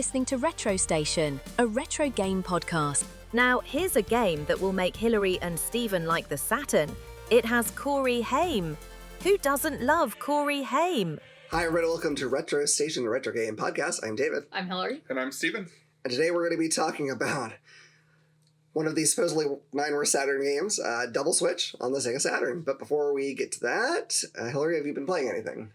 listening to Retro Station, a retro game podcast. Now, here's a game that will make Hilary and Stephen like the Saturn. It has Corey Haim. Who doesn't love Corey Haim? Hi, everybody. Welcome to Retro Station, a retro game podcast. I'm David. I'm Hilary. And I'm Stephen. And today we're going to be talking about one of these supposedly 9 Saturn games, Double Switch on the Sega Saturn. But before we get to that, Hilary, have you been playing anything?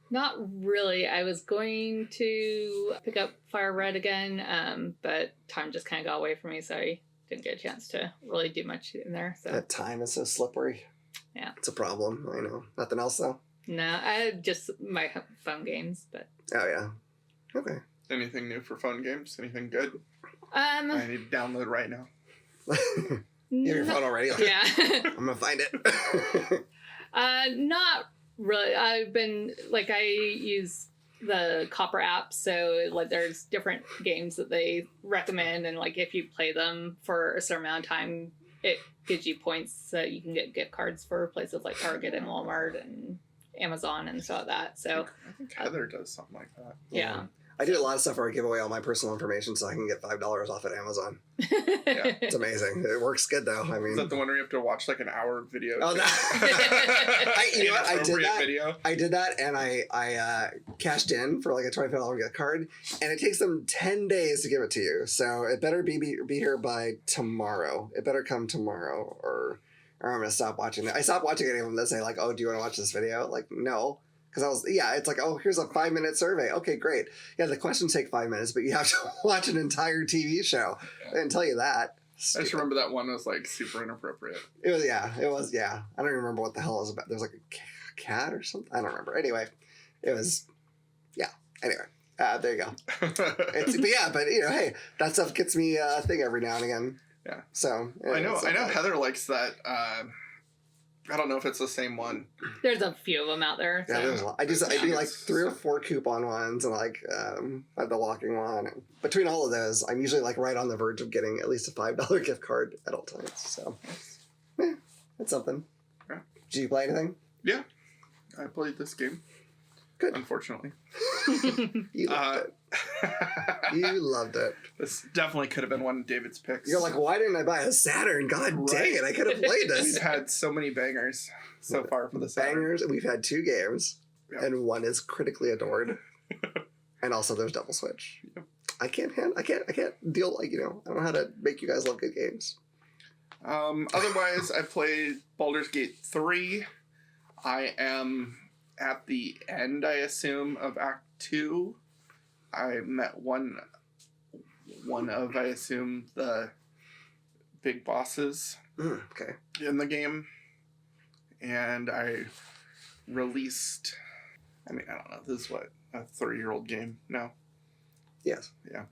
Not really. I was going to pick up Fire Red again, but time just kind of got away from me, so I didn't get a chance to really do much in there. So That time is so slippery. Yeah. It's a problem. I know. Nothing else, though? No, I just my phone games, but... Oh, yeah. Okay. Anything new for phone games? Anything good? I Um, need to download right now. You have your phone already? yeah. I'm going to find it. Not really. I've been, like, I use the Copper app, so, like, there's different games that they recommend, and, like, if you play them for a certain amount of time, it gives you points so you can get gift cards for places like Target and Walmart and Amazon and stuff like that. So I think Heather does something like that. yeah. I do a lot of stuff where I give away all my personal information so I can get $5 off at Amazon. Yeah. It's amazing. It works good, though. I mean... Is that the one where you have to watch like an hour video? Oh, you know what? I did that. Video? I did that, and I cashed in for like a $25 gift card, and it takes them 10 days to give it to you. So it better be here by tomorrow. It better come tomorrow, or I'm gonna stop watching it. I stopped watching any of them that say like, "Oh, do you want to watch this video?" Like, no. Because it's like, oh, here's a 5-minute survey. Okay, great. Yeah, the questions take 5 minutes, but you have to watch an entire TV show. I didn't tell you that. I just remember that one was like super inappropriate. It was. I don't even remember what the hell it was about. There was like a cat or something. I don't remember. Anyway, it was, yeah. Anyway, there you go. But you know, hey, that stuff gets me a thing every now and again. Yeah. So. I know Heather likes that. I don't know if it's the same one. There's a few of them out there. So. Yeah, there's a lot. I do like 3 or 4 coupon ones, and like I have the walking one. And between all of those, I'm usually like right on the verge of getting at least a $5 gift card at all times. So, yeah, that's something. Yeah. Did you play anything? Yeah, I played this game. Good. Unfortunately. You loved it. You loved it. This definitely could have been one of David's picks. You're like, why didn't I buy a Saturn? God dang it, I could have played this. We've had so many bangers so far for the Saturn. Bangers. We've had 2 games, Yep. and one is critically adored. And also there's Double Switch. Yep. I can't deal, like, you know, I don't know how to make you guys love good games. Otherwise, I played Baldur's Gate 3. I am at the end, I assume, of Act 2. I met one of, I assume, the big bosses Okay. in the game. And I released, I mean, I don't know, this is what, a 3-year-old game? No. Yes. Yeah.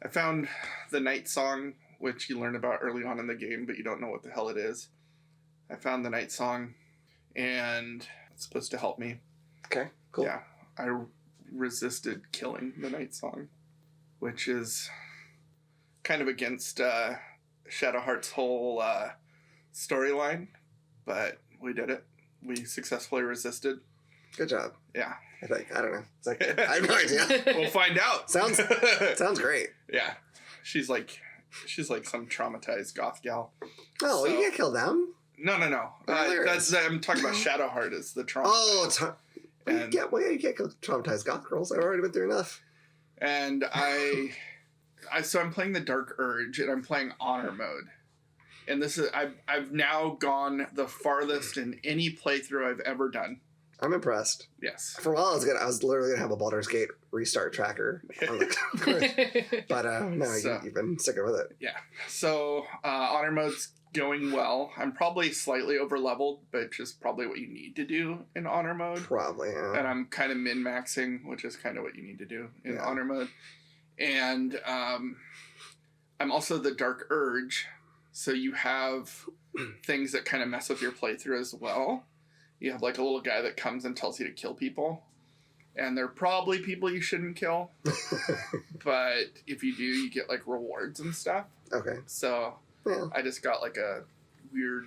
I found the Night Song, which you learn about early on in the game, but you don't know what the hell it is. I found the Night Song, and it's supposed to help me. Okay, cool. Yeah, I resisted killing the Night Song, which is kind of against Shadowheart's whole storyline, but we did it. We successfully resisted. Good job. Yeah. I think. I don't know. It's like, I have no idea. We'll find out. Sounds great. Yeah. She's like some traumatized goth gal. Oh, So- you can't kill them. No. I'm talking about Shadowheart as the trauma. Oh, And- you can't kill traumatized goth girls. I've already been through enough. And so I'm playing the Dark Urge, and I'm playing Honor Mode. And this is I've now gone the farthest in any playthrough I've ever done. I'm impressed. Yes. For a while, I was literally gonna have a Baldur's Gate restart tracker. On the, but no, you've been sticking with it. Yeah. So Honor Mode's going well. I'm probably slightly over leveled, but just probably what you need to do in Honor Mode. Probably. Yeah. And I'm kind of min-maxing, which is kind of what you need to do in Yeah. Honor Mode. And I'm also the Dark Urge, so you have things that kind of mess with your playthrough as well. You have like a little guy that comes and tells you to kill people. And they're probably people you shouldn't kill. But if you do, you get like rewards and stuff. Okay. So Yeah. I just got like a weird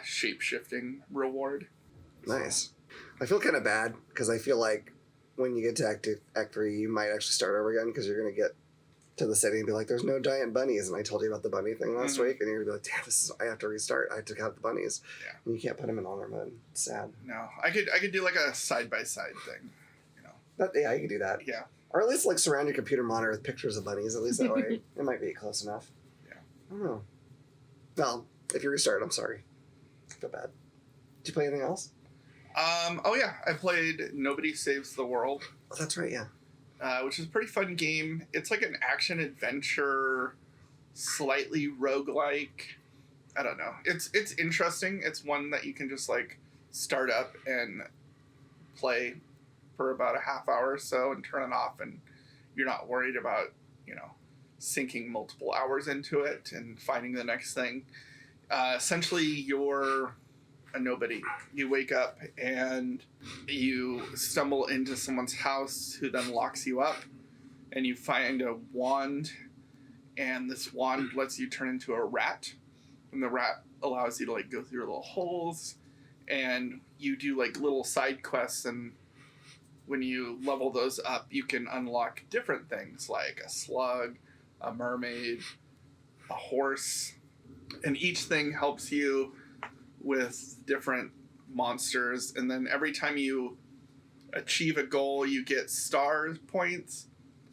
shape-shifting reward. Nice. I feel kind of bad because I feel like when you get to Act 3, you might actually start over again because you're going to get to the city and be like, there's no giant bunnies. And I told you about the bunny thing last week. And you're going to be like, damn, I have to restart. I have to have the bunnies. Yeah. And you can't put them in honor mode. It's sad. No, I could do like a side-by-side thing, you know. Yeah, you could do that. Yeah. Or at least like surround your computer monitor with pictures of bunnies. At least that way it might be close enough. Yeah. I don't know. Well, if you restart, I'm sorry. I feel bad. Did you play anything else? Oh yeah, I played Nobody Saves the World. Oh, that's right, yeah. Which is a pretty fun game. It's like an action-adventure, slightly roguelike. I don't know. It's interesting. It's one that you can just like start up and play for about a half hour or so and turn it off, and you're not worried about, you know, sinking multiple hours into it and finding the next thing. Essentially, you're a nobody. You wake up and you stumble into someone's house who then locks you up, and you find a wand, and this wand lets you turn into a rat, and the rat allows you to like go through little holes, and you do like little side quests, and when you level those up, you can unlock different things like a slug, a mermaid, a horse, and each thing helps you with different monsters. And then every time you achieve a goal, you get star points,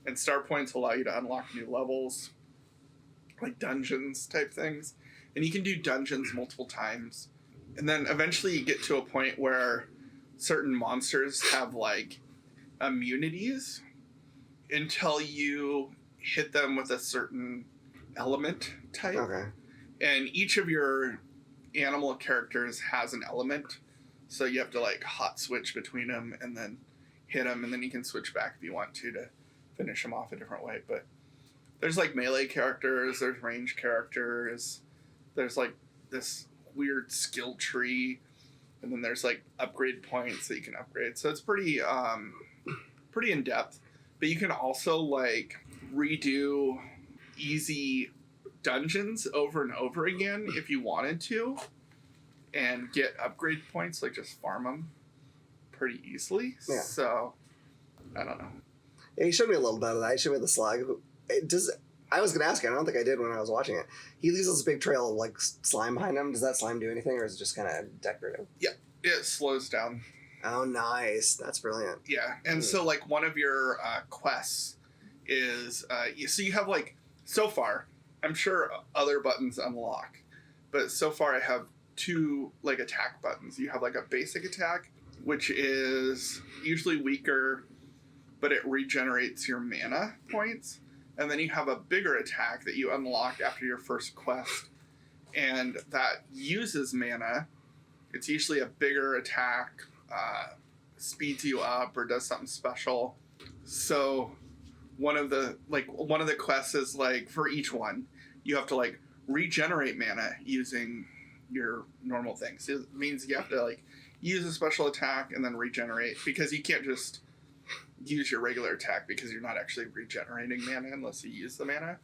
and star points allow you to unlock new levels, like dungeons type things. And you can do dungeons multiple times. And then eventually you get to a point where certain monsters have like immunities until you hit them with a certain element type. Okay. And each of your animal characters has an element, so you have to like hot switch between them and then hit them, and then you can switch back if you want to finish them off a different way. But there's like melee characters, there's range characters, there's like this weird skill tree, and then there's like upgrade points that you can upgrade. So it's pretty in depth. But you can also like redo easy dungeons over and over again if you wanted to, and get upgrade points, like just farm them pretty easily. Yeah. So I don't know. Yeah, he showed me a little bit of that. He showed me the slug. I was going to ask you, I don't think I did when I was watching it. He leaves this big trail of like slime behind him. Does that slime do anything, or is it just kind of decorative? Yeah, it slows down. Oh, nice. That's brilliant. Yeah, and so like one of your quests is so you have like, so far I'm sure other buttons unlock, but so far I have 2 like attack buttons. You have like a basic attack, which is usually weaker, but it regenerates your mana points. And then you have a bigger attack that you unlock after your first quest, and that uses mana. It's usually a bigger attack, speeds you up or does something special. So one of the quests is like, for each one, you have to like regenerate mana using your normal things. It means you have to like use a special attack and then regenerate, because you can't just use your regular attack because you're not actually regenerating mana unless you use the mana.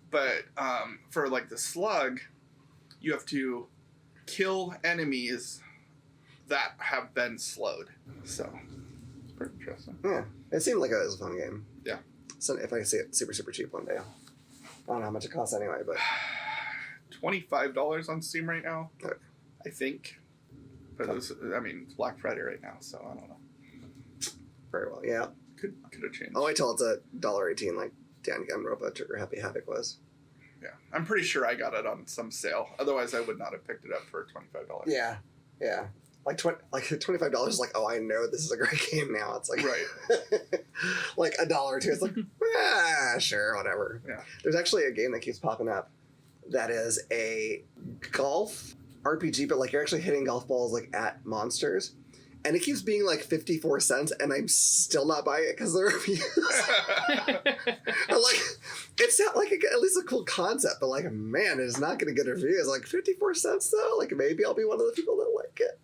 But for like the slug, you have to kill enemies that have been slowed. So it's pretty interesting. Yeah. It seemed like it was a fun game. Yeah. So if I see it super, super cheap one day. I don't know how much it costs anyway, but $25 on Steam right now, okay. I think. But it's Black Friday right now, so I don't know. Very well, yeah. Could have changed. I'll wait till it's $1.18 like Danganronpa or Happy Havoc was. Yeah, I'm pretty sure I got it on some sale. Otherwise, I would not have picked it up for $25. Yeah. Like $25 is like, oh, I know this is a great game now. It's like, right. like $1 or $2. It's like, sure, whatever. Yeah. There's actually a game that keeps popping up that is a golf RPG, but like you're actually hitting golf balls like at monsters. And it keeps being like 54 cents, and I'm still not buying it because the reviews. I'm like, it's not like at least a cool concept, but like, man, it is not going to get reviews. Like 54 cents though, like maybe I'll be one of the people that like it.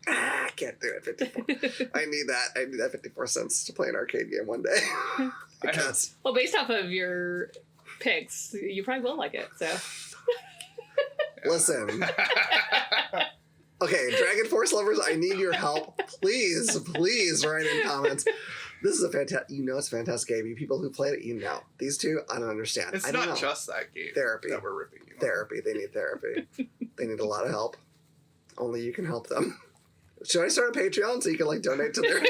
I can't do it. 54. I need that 54 cents to play an arcade game one day. I guess. Well, based off of your picks, you probably will like it. So. Listen. Okay, Dragon Force lovers, I need your help. Please write in comments. This is a fantastic. It's a fantastic game. You people who played it, these two, I don't understand. It's I don't not know. just that game. Therapy. That we're ripping you on. Therapy. They need therapy. They need a lot of help. Only you can help them. Should I start a Patreon so you can donate to their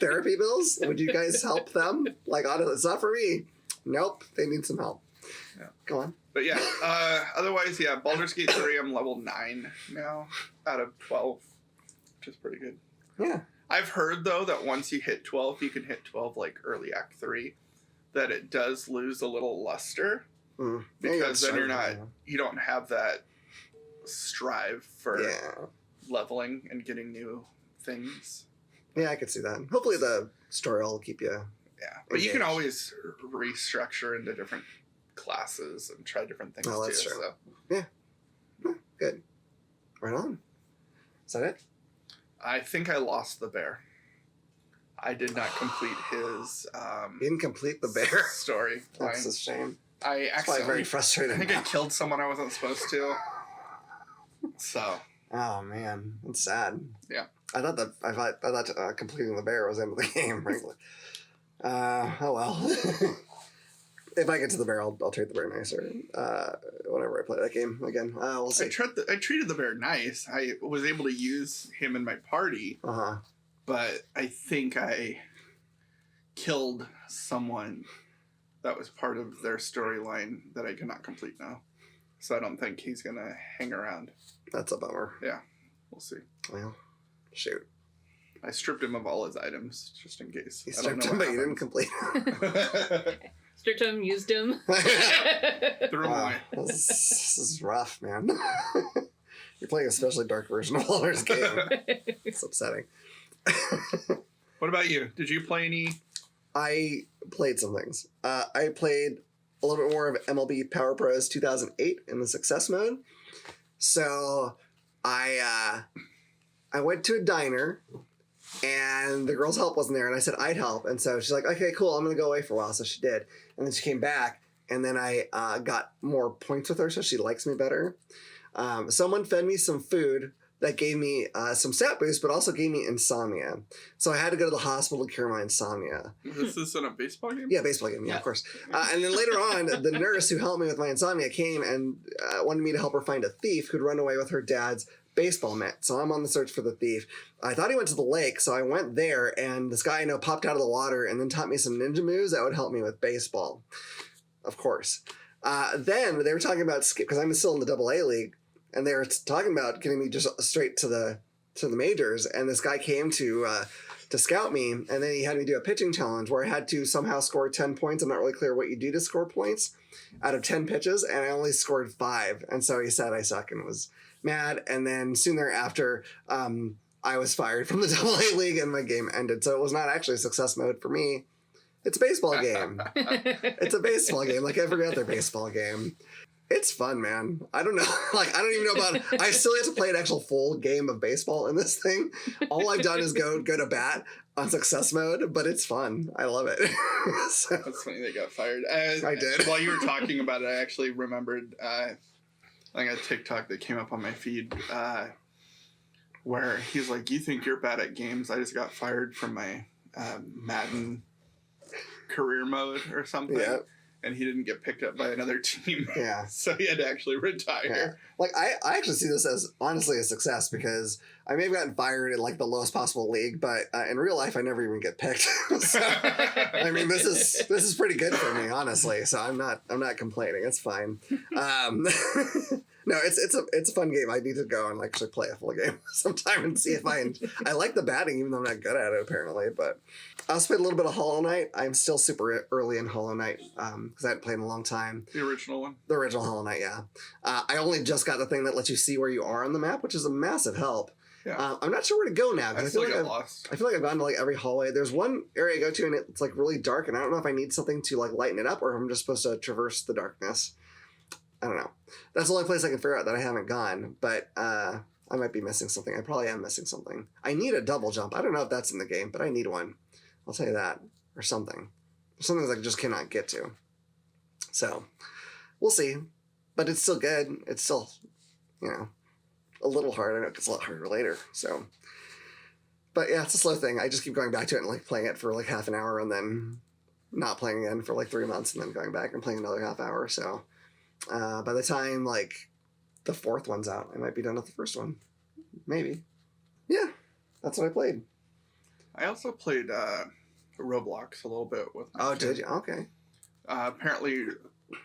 therapy bills? Would you guys help them? It's not for me. Nope. They need some help. Yeah. Go on. But yeah, otherwise, Baldur's Gate 3, I'm level 9 now out of 12, which is pretty good. Yeah. I've heard, though, that once you hit 12, you can hit 12 early Act 3, that it does lose a little luster. Mm. Because then you don't have that strive for leveling and getting new things. Yeah, I could see that. Hopefully the story will keep you but you can always restructure into different classes and try different things too. That's true. So. Yeah. Good. Right on. Is that it? I think I lost the bear. I did not complete his You didn't complete the bear story. That's a shame. I It's probably very frustrating. I think I killed someone I wasn't supposed to. So. Oh man, that's sad. Yeah. I thought completing the bear was the end of the game. Frankly. Oh well. If I get to the bear, I'll treat the bear nicer. Whenever I play that game again, we'll see. I treated the bear nice. I was able to use him in my party. But I think I killed someone that was part of their storyline that I cannot complete now. So I don't think he's going to hang around. That's a bummer. Yeah, we'll see. Well, shoot. I stripped him of all his items, just in case. You stripped him, but you didn't complete him. Stripped him, used him. Threw him away. This is rough, man. You're playing a especially dark version of Waller's game. It's upsetting. What about you? Did you play any? I played some things. I played a little bit more of MLB Power Pros 2008 in the success mode. So I went to a diner and the girl's help wasn't there and I said I'd help. And so she's like, okay, cool, I'm going to go away for a while. So she did. And then she came back and then I got more points with her so she likes me better. Someone fed me some food that gave me some stat boost, but also gave me insomnia. So I had to go to the hospital to cure my insomnia. Is this in a baseball game? Yeah, baseball game. Yeah, of course. And then later on, the nurse who helped me with my insomnia came and wanted me to help her find a thief who'd run away with her dad's baseball mitt. So I'm on the search for the thief. I thought he went to the lake, so I went there, and this guy I know popped out of the water and then taught me some ninja moves that would help me with baseball. Of course. Then they were talking about skip, because I'm still in the AA league, and they were talking about getting me just straight to the majors. And this guy came to scout me, and then he had me do a pitching challenge where I had to somehow score 10 points. I'm not really clear what you do to score points out of 10 pitches, and I only scored 5. And so he said I suck and was mad. And then soon thereafter, I was fired from the AA league and my game ended. So it was not actually a success mode for me. It's a baseball game. It's a baseball game, like every other baseball game. It's fun, man. I don't know. I don't even know about. I still have to play an actual full game of baseball in this thing. All I've done is go to bat on success mode, but it's fun. I love it. So, That's funny they got fired. I did. While you were talking about it, I actually remembered like a TikTok that came up on my feed where he's like, "You think you're bad at games? I just got fired from my Madden career mode or something." Yeah. And he didn't get picked up by another team. Yeah. So he had to actually retire. Yeah. I actually see this as honestly a success because I may have gotten fired in the lowest possible league, but in real life I never even get picked. So, I mean, this is pretty good for me, honestly. So I'm not complaining. It's fine. No, it's a fun game. I need to go and actually play a full game sometime and see if I like the batting, even though I'm not good at it apparently. But I also played a little bit of Hollow Knight. I'm still super early in Hollow Knight because I hadn't played in a long time. The original one? The original Hollow Knight, yeah. I only just got the thing that lets you see where you are on the map, which is a massive help. Yeah. I'm not sure where to go now. I still get lost. I feel like I've gone to every hallway. There's one area I go to and it's really dark, and I don't know if I need something to lighten it up or if I'm just supposed to traverse the darkness. I don't know. That's the only place I can figure out that I haven't gone, but I might be missing something. I probably am missing something. I need a double jump. I don't know if that's in the game, but I need one. I'll tell you that. Or something. There's some things I just cannot get to. So, we'll see. But it's still good. It's still, a little hard. I know it gets a lot harder later. So, But yeah, it's a slow thing. I just keep going back to it and like playing it for like half an hour and then not playing again for like 3 months and then going back and playing another half hour. So by the time like the 4th one's out, I might be done with the first one. Maybe. Yeah, that's what I played. I also played Roblox a little bit with my kid. Did you? Okay. Apparently,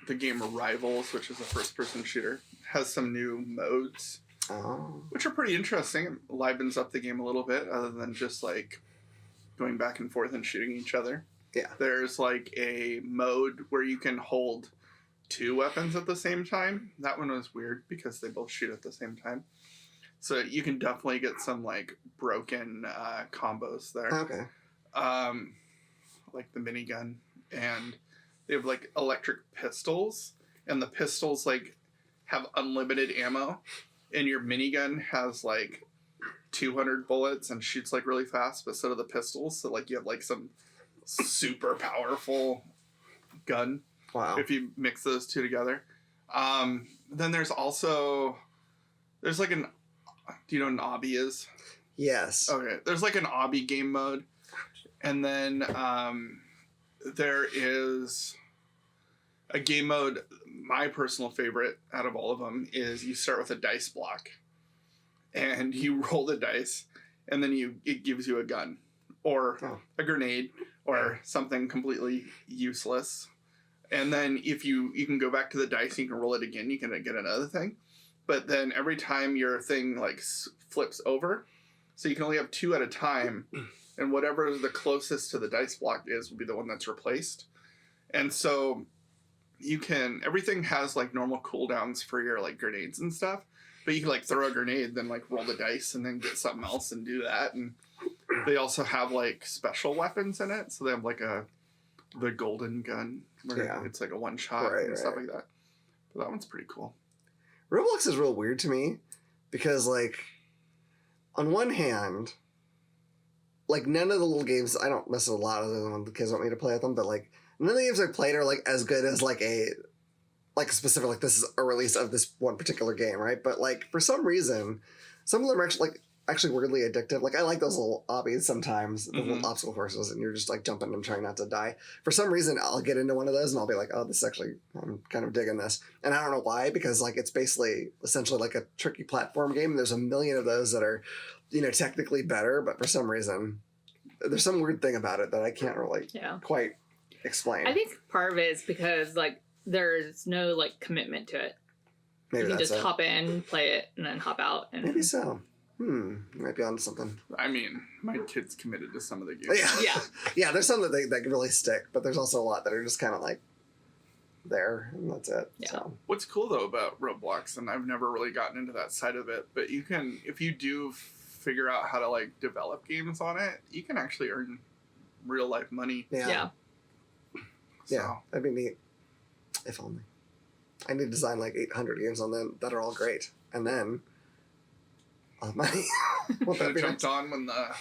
the game Rivals, which is a first-person shooter, has some new modes, which are pretty interesting. It livens up the game a little bit, other than just like going back and forth and shooting each other. Yeah. There's like a mode where you can hold 2 weapons at the same time. That one was weird because they both shoot at the same time. So you can definitely get some like broken combos there. Okay. Like the minigun, and they have like electric pistols, and the pistols like have unlimited ammo, and your minigun has like 200 bullets and shoots like really fast, but so do the pistols. So like you have like some super powerful gun. Wow. If you mix those two together. Then there's like an, do you know what an obby is? Yes. Okay. There's like an obby game mode. And then there is a game mode. My personal favorite out of all of them is you start with a dice block. And you roll the dice. And then it gives you a gun. Or a grenade. Or something completely useless. And then if you can go back to the dice, you can roll it again, you can get another thing. But then every time your thing like flips over, so you can only have 2 at a time, and whatever the closest to the dice block is will be the one that's replaced. And so everything has like normal cooldowns for your like grenades and stuff, but you can like throw a grenade, then like roll the dice and then get something else and do that. And they also have like special weapons in it. So they have like the golden gun where it's like a one shot and stuff like that. But that one's pretty cool. Roblox is real weird to me because like on one hand, like none of the little games, I don't mess with a lot of them when the kids want me to play with them, but like none of the games I played are like as good as like a specific, like this is a release of this one particular game, right? But like for some reason, some of them are actually weirdly addictive. Like I like those little obbies sometimes, the little obstacle courses, and you're just like jumping and trying not to die. For some reason, I'll get into one of those and I'll be like, oh, this is actually, I'm kind of digging this. And I don't know why, because like it's basically essentially like a tricky platform game. And there's a million of those that are, technically better, but for some reason, there's some weird thing about it that I can't really quite explain. I think part of it is because like there's no like commitment to it. Maybe you can that's just it. hop in, play it, and then hop out. And Maybe so. You might be onto something. I mean, my kid's committed to some of the games. Yeah. Yeah, there's some that really stick, but there's also a lot that are just kind of like there, and that's it. Yeah. So. What's cool though about Roblox, and I've never really gotten into that side of it, but you can, if you do figure out how to like develop games on it, you can actually earn real life money. Yeah. So. Yeah, that'd be neat. If only. I need to design like 800 games on them that are all great, and then I'll have money. Well, that jumped on when the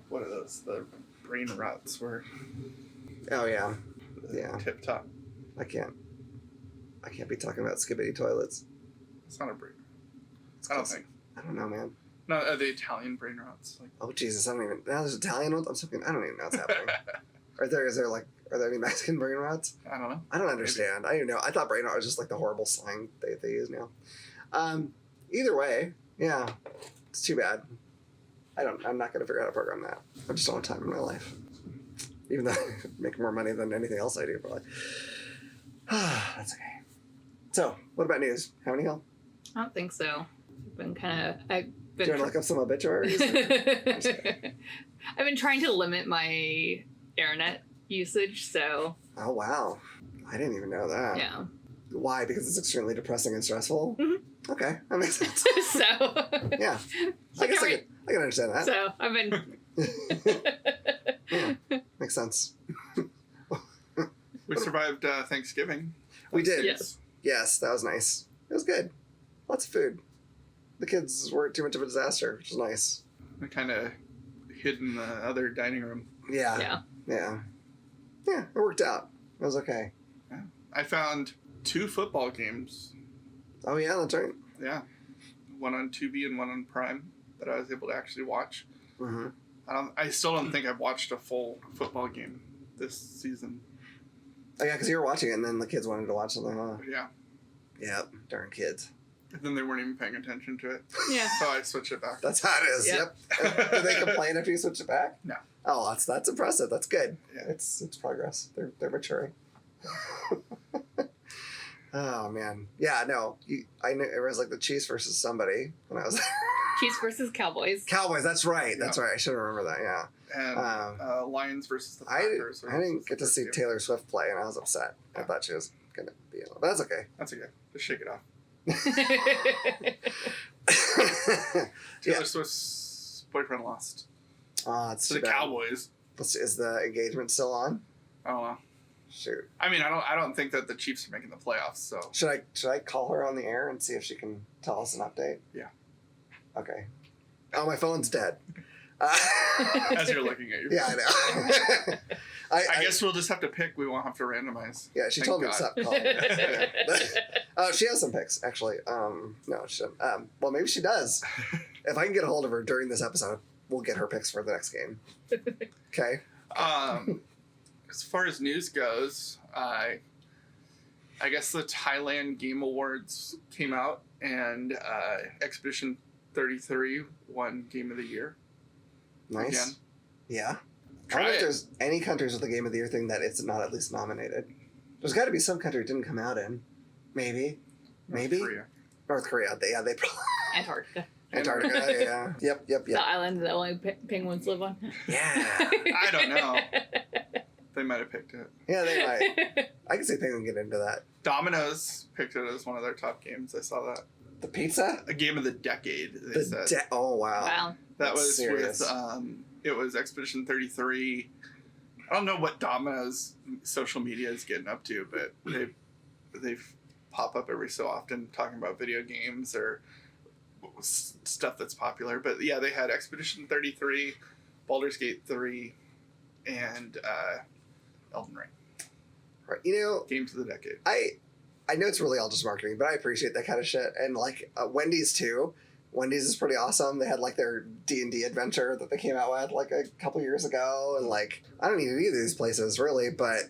what are those? The brain rots were. Oh yeah, yeah. Tip top. I can't be talking about skibbity toilets. It's not a brain. I don't think. I don't know, man. No, the Italian brain rots. Like. Oh Jesus, I don't even. Now there's Italian ones. I'm thinking. I don't even know what's happening. Are there any Mexican brain rots? I don't know. I don't understand. Maybe. I don't know. I thought brain rot was just like the horrible slang they use now. Either way, yeah, it's too bad. I'm not going to figure out how to program that. I just don't have time in my life. Even though I make more money than anything else I do, probably. That's okay. So, what about news? Have any help? I don't think so. I've been Do you want to look up some obituaries? I've been trying to limit my internet usage, so. Oh, wow. I didn't even know that. Yeah. Why? Because it's extremely depressing and stressful? Mm-hmm. Okay, that makes sense. So. Yeah. I guess I can understand that. So, I've been. Yeah, makes sense. We survived Thanksgiving. We did. Yes. Yes, that was nice. It was good. Lots of food. The kids weren't too much of a disaster, which was nice. We kind of hid in the other dining room. Yeah. Yeah. Yeah. Yeah, it worked out. It was okay. Yeah. I found 2 football games. Oh, yeah, that's right. Yeah. One on Tubi and one on Prime. that I was able to actually watch. Mm-hmm. I still don't think I've watched a full football game this season. Oh yeah, because you were watching it, and then the kids wanted to watch something. Huh? Yeah. Yep, darn kids. And then they weren't even paying attention to it. Yeah. So I switched it back. That's how it is. Yep. Yep. Do they complain after you switch it back? No. Oh, that's impressive. That's good. Yeah. It's progress. They're maturing. Oh man, yeah. No, I knew it was like the Chiefs versus somebody when I was Chiefs versus Cowboys. Cowboys. That's right. That's Yeah. right. I should remember that. Yeah. And Lions versus the I Packers. didn't get to see Taylor Swift play, and I was upset. I thought she was gonna be, but that's okay. That's okay. Just shake it off. Yeah. Taylor Swift's boyfriend lost It's to too the bad. Cowboys. Is the engagement still on? I don't know. Shoot. I mean, I don't think that the Chiefs are making the playoffs. So Should I call her on the air and see if she can tell us an update? Yeah. Okay. Oh, my phone's dead. as you're looking at your, Yeah, I know. I guess we'll just have to pick. We won't have to randomize. Yeah, she Thank told me God. to stop calling. Yeah. She has some picks, actually. No, she doesn't. Well, maybe she does. If I can get a hold of her during this episode, we'll get her picks for the next game. Okay. As far as news goes, I guess the Thailand Game Awards came out, and Expedition 33 won Game of the Year. Nice. Again. Yeah. I don't Try know if it. there's any countries with the Game of the Year thing that it's not at least nominated. There's got to be some country it didn't come out in. Maybe. Maybe. Korea. North Korea. They probably. Antarctica. Antarctica. Yeah. Yep. The island that only penguins live on. Yeah. I don't know. They might have picked it. Yeah, they might. I can see Penguin get into that. Domino's picked it as one of their top games. I saw that. The pizza? A game of the decade, they said. Oh, wow. Wow. That That's was serious. with, it was Expedition 33. I don't know what Domino's social media is getting up to, but they pop up every so often talking about video games or stuff that's popular. But yeah, they had Expedition 33, Baldur's Gate 3, and Elden Ring. Right. You know, Games of the decade. I know it's really all just marketing, but I appreciate that kind of shit. And like Wendy's too. Wendy's is pretty awesome. They had like their D&D adventure that they came out with like a couple years ago, and like I don't need to either of these places really, but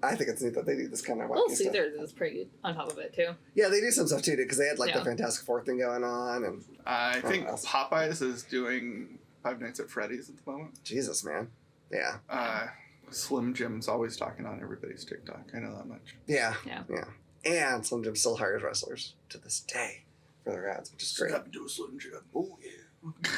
I think it's neat that they do this kind of Little wacky stuff. Caesars is pretty good on top of it too. Yeah, they do some stuff too, because they had like the Yeah. Fantastic Four thing going on, and I think else? Popeyes is doing Five Nights at Freddy's at the moment. Jesus, man. Yeah, Slim Jim's always talking on everybody's TikTok. I know that much. yeah. Yeah. And Slim Jim still hires wrestlers to this day for their ads, which is great. Step into a Slim Jim. Oh yeah.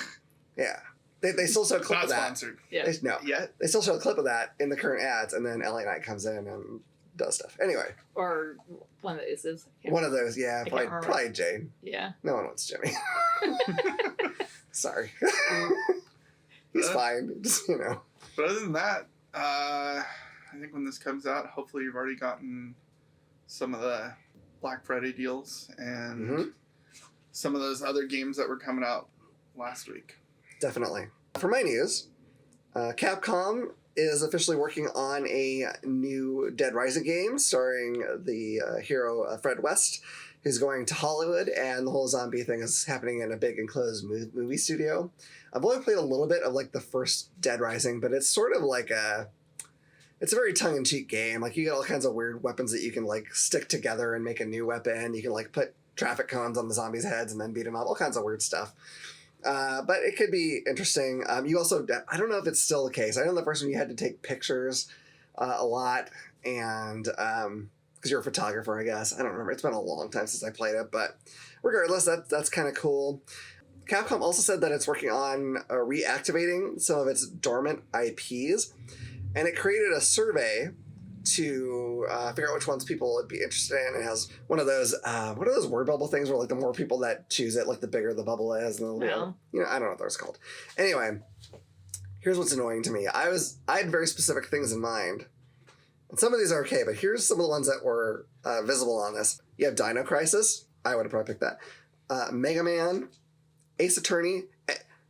Yeah. They still show a clip Not of that. sponsored Yeah. No. yet. They still show a clip of that in the current ads, and then LA Knight comes in and does stuff. Anyway, Or one of the aces. one of those, yeah, I can't probably, remember. probably Jane. Yeah. No one wants Jimmy. Sorry. He's fine. Just, But other than that, I think when this comes out, hopefully you've already gotten some of the Black Friday deals and Mhm. some of those other games that were coming out last week. Definitely. For my news, Capcom is officially working on a new Dead Rising game starring the hero Fred West, who's going to Hollywood, and the whole zombie thing is happening in a big enclosed movie studio. I've only played a little bit of like the first Dead Rising, but it's sort of like it's a very tongue-in-cheek game. Like you get all kinds of weird weapons that you can like stick together and make a new weapon. You can like put traffic cones on the zombies' heads and then beat them up. All kinds of weird stuff. But it could be interesting. You also, I don't know if it's still the case. I know the first one you had to take pictures a lot, and because you're a photographer, I guess. I don't remember. It's been a long time since I played it, but regardless, that's kind of cool. Capcom also said that it's working on reactivating some of its dormant IPs, and it created a survey to figure out which ones people would be interested in. It has one of those what are those word bubble things where like the more people that choose it, like the bigger the bubble is, and Wow. I don't know what those are called. Anyway, here's what's annoying to me. I had very specific things in mind, and some of these are okay, but here's some of the ones that were visible on this. You have Dino Crisis. I would have probably picked that. Mega Man, Ace Attorney,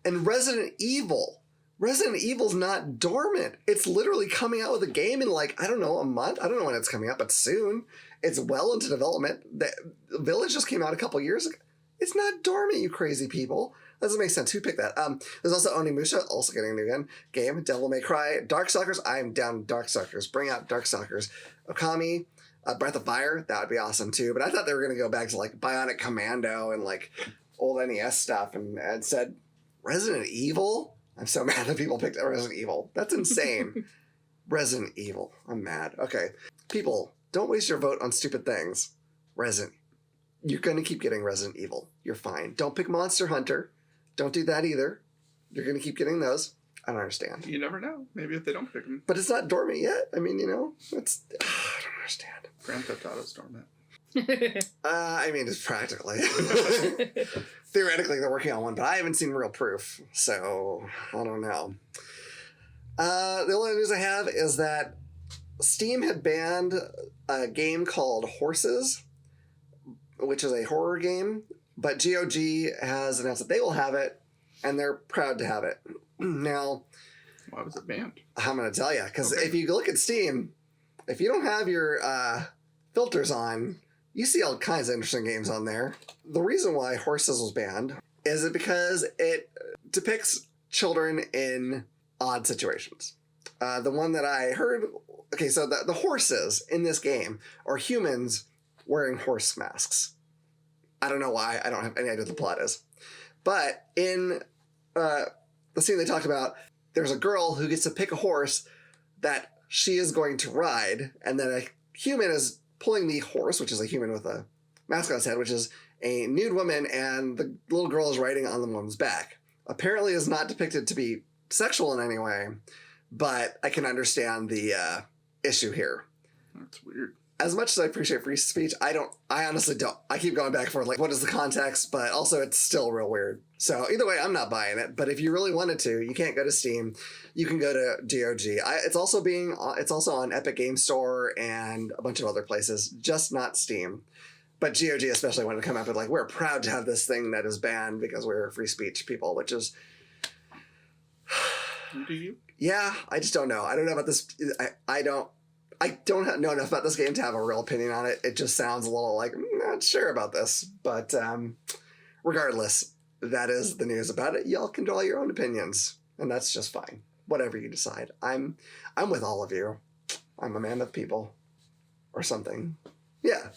and Resident Evil. Resident Evil's not dormant. It's literally coming out with a game in like, I don't know, a month? I don't know when it's coming out, but soon. It's well into development. The Village just came out a couple years ago. It's not dormant, you crazy people. That doesn't make sense. Who picked that? There's also Onimusha, also getting a new game. Devil May Cry. Darkstalkers. I'm down Darkstalkers. Bring out Darkstalkers. Okami. Breath of Fire. That would be awesome too. But I thought they were going to go back to like Bionic Commando and like old NES stuff and said Resident Evil. I'm so mad that people picked Resident Evil. That's insane. Resident Evil. I'm mad. Okay. People, don't waste your vote on stupid things. You're going to keep getting Resident Evil. You're fine. Don't pick Monster Hunter. Don't do that either. You're going to keep getting those. I don't understand. You never know. Maybe if they don't pick them. But it's not dormant yet. I mean, it's... I don't understand. Grand Theft Auto's dormant. I mean, it's practically. Theoretically, they're working on one, but I haven't seen real proof. So, I don't know. The only news I have is that Steam had banned a game called Horses, which is a horror game, but GOG has announced that they will have it, and they're proud to have it. Now, why was it banned? I'm going to tell you, because if you look at Steam, if you don't have your filters on, you see all kinds of interesting games on there. The reason why Horses was banned is it because it depicts children in odd situations. The one that I heard, okay, so the horses in this game are humans wearing horse masks. I don't know why. I don't have any idea what the plot is. But in the scene they talked about, there's a girl who gets to pick a horse that she is going to ride, and then a human is pulling the horse, which is a human with a mask on his head, which is a nude woman, and the little girl is riding on the woman's back. Apparently is not depicted to be sexual in any way, but I can understand the issue here. That's weird. As much as I appreciate free speech, I honestly don't. I keep going back and forth, like, what is the context? But also, it's still real weird. So either way, I'm not buying it. But if you really wanted to, you can't go to Steam. You can go to GOG. It's also on Epic Game Store and a bunch of other places, just not Steam. But GOG especially wanted to come up with, like, we're proud to have this thing that is banned because we're free speech people, which is... Do you? Yeah, I just don't know. I don't know about this. I don't know enough about this game to have a real opinion on it. It just sounds a little like, not sure about this. But regardless, that is the news about it. Y'all can draw your own opinions, and that's just fine. Whatever you decide. I'm with all of you. I'm a man of people. Or something. Yeah.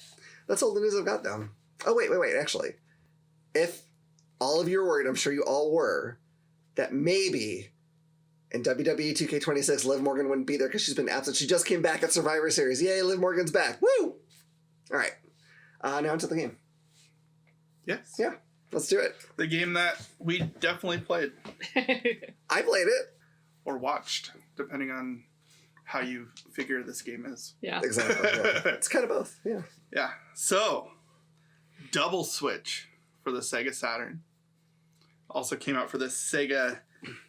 That's all the news I've got, though. Oh, wait. Actually, if all of you are worried, I'm sure you all were, that maybe... in WWE 2K26, Liv Morgan wouldn't be there because she's been absent. She just came back at Survivor Series. Yay, Liv Morgan's back. Woo! All right. Now into the game. Yes. Yeah, let's do it. The game that we definitely played. I played it. Or watched, depending on how you figure this game is. Yeah. Exactly. Yeah. It's kind of both. Yeah. Yeah. So, Double Switch for the Sega Saturn. Also came out for the Sega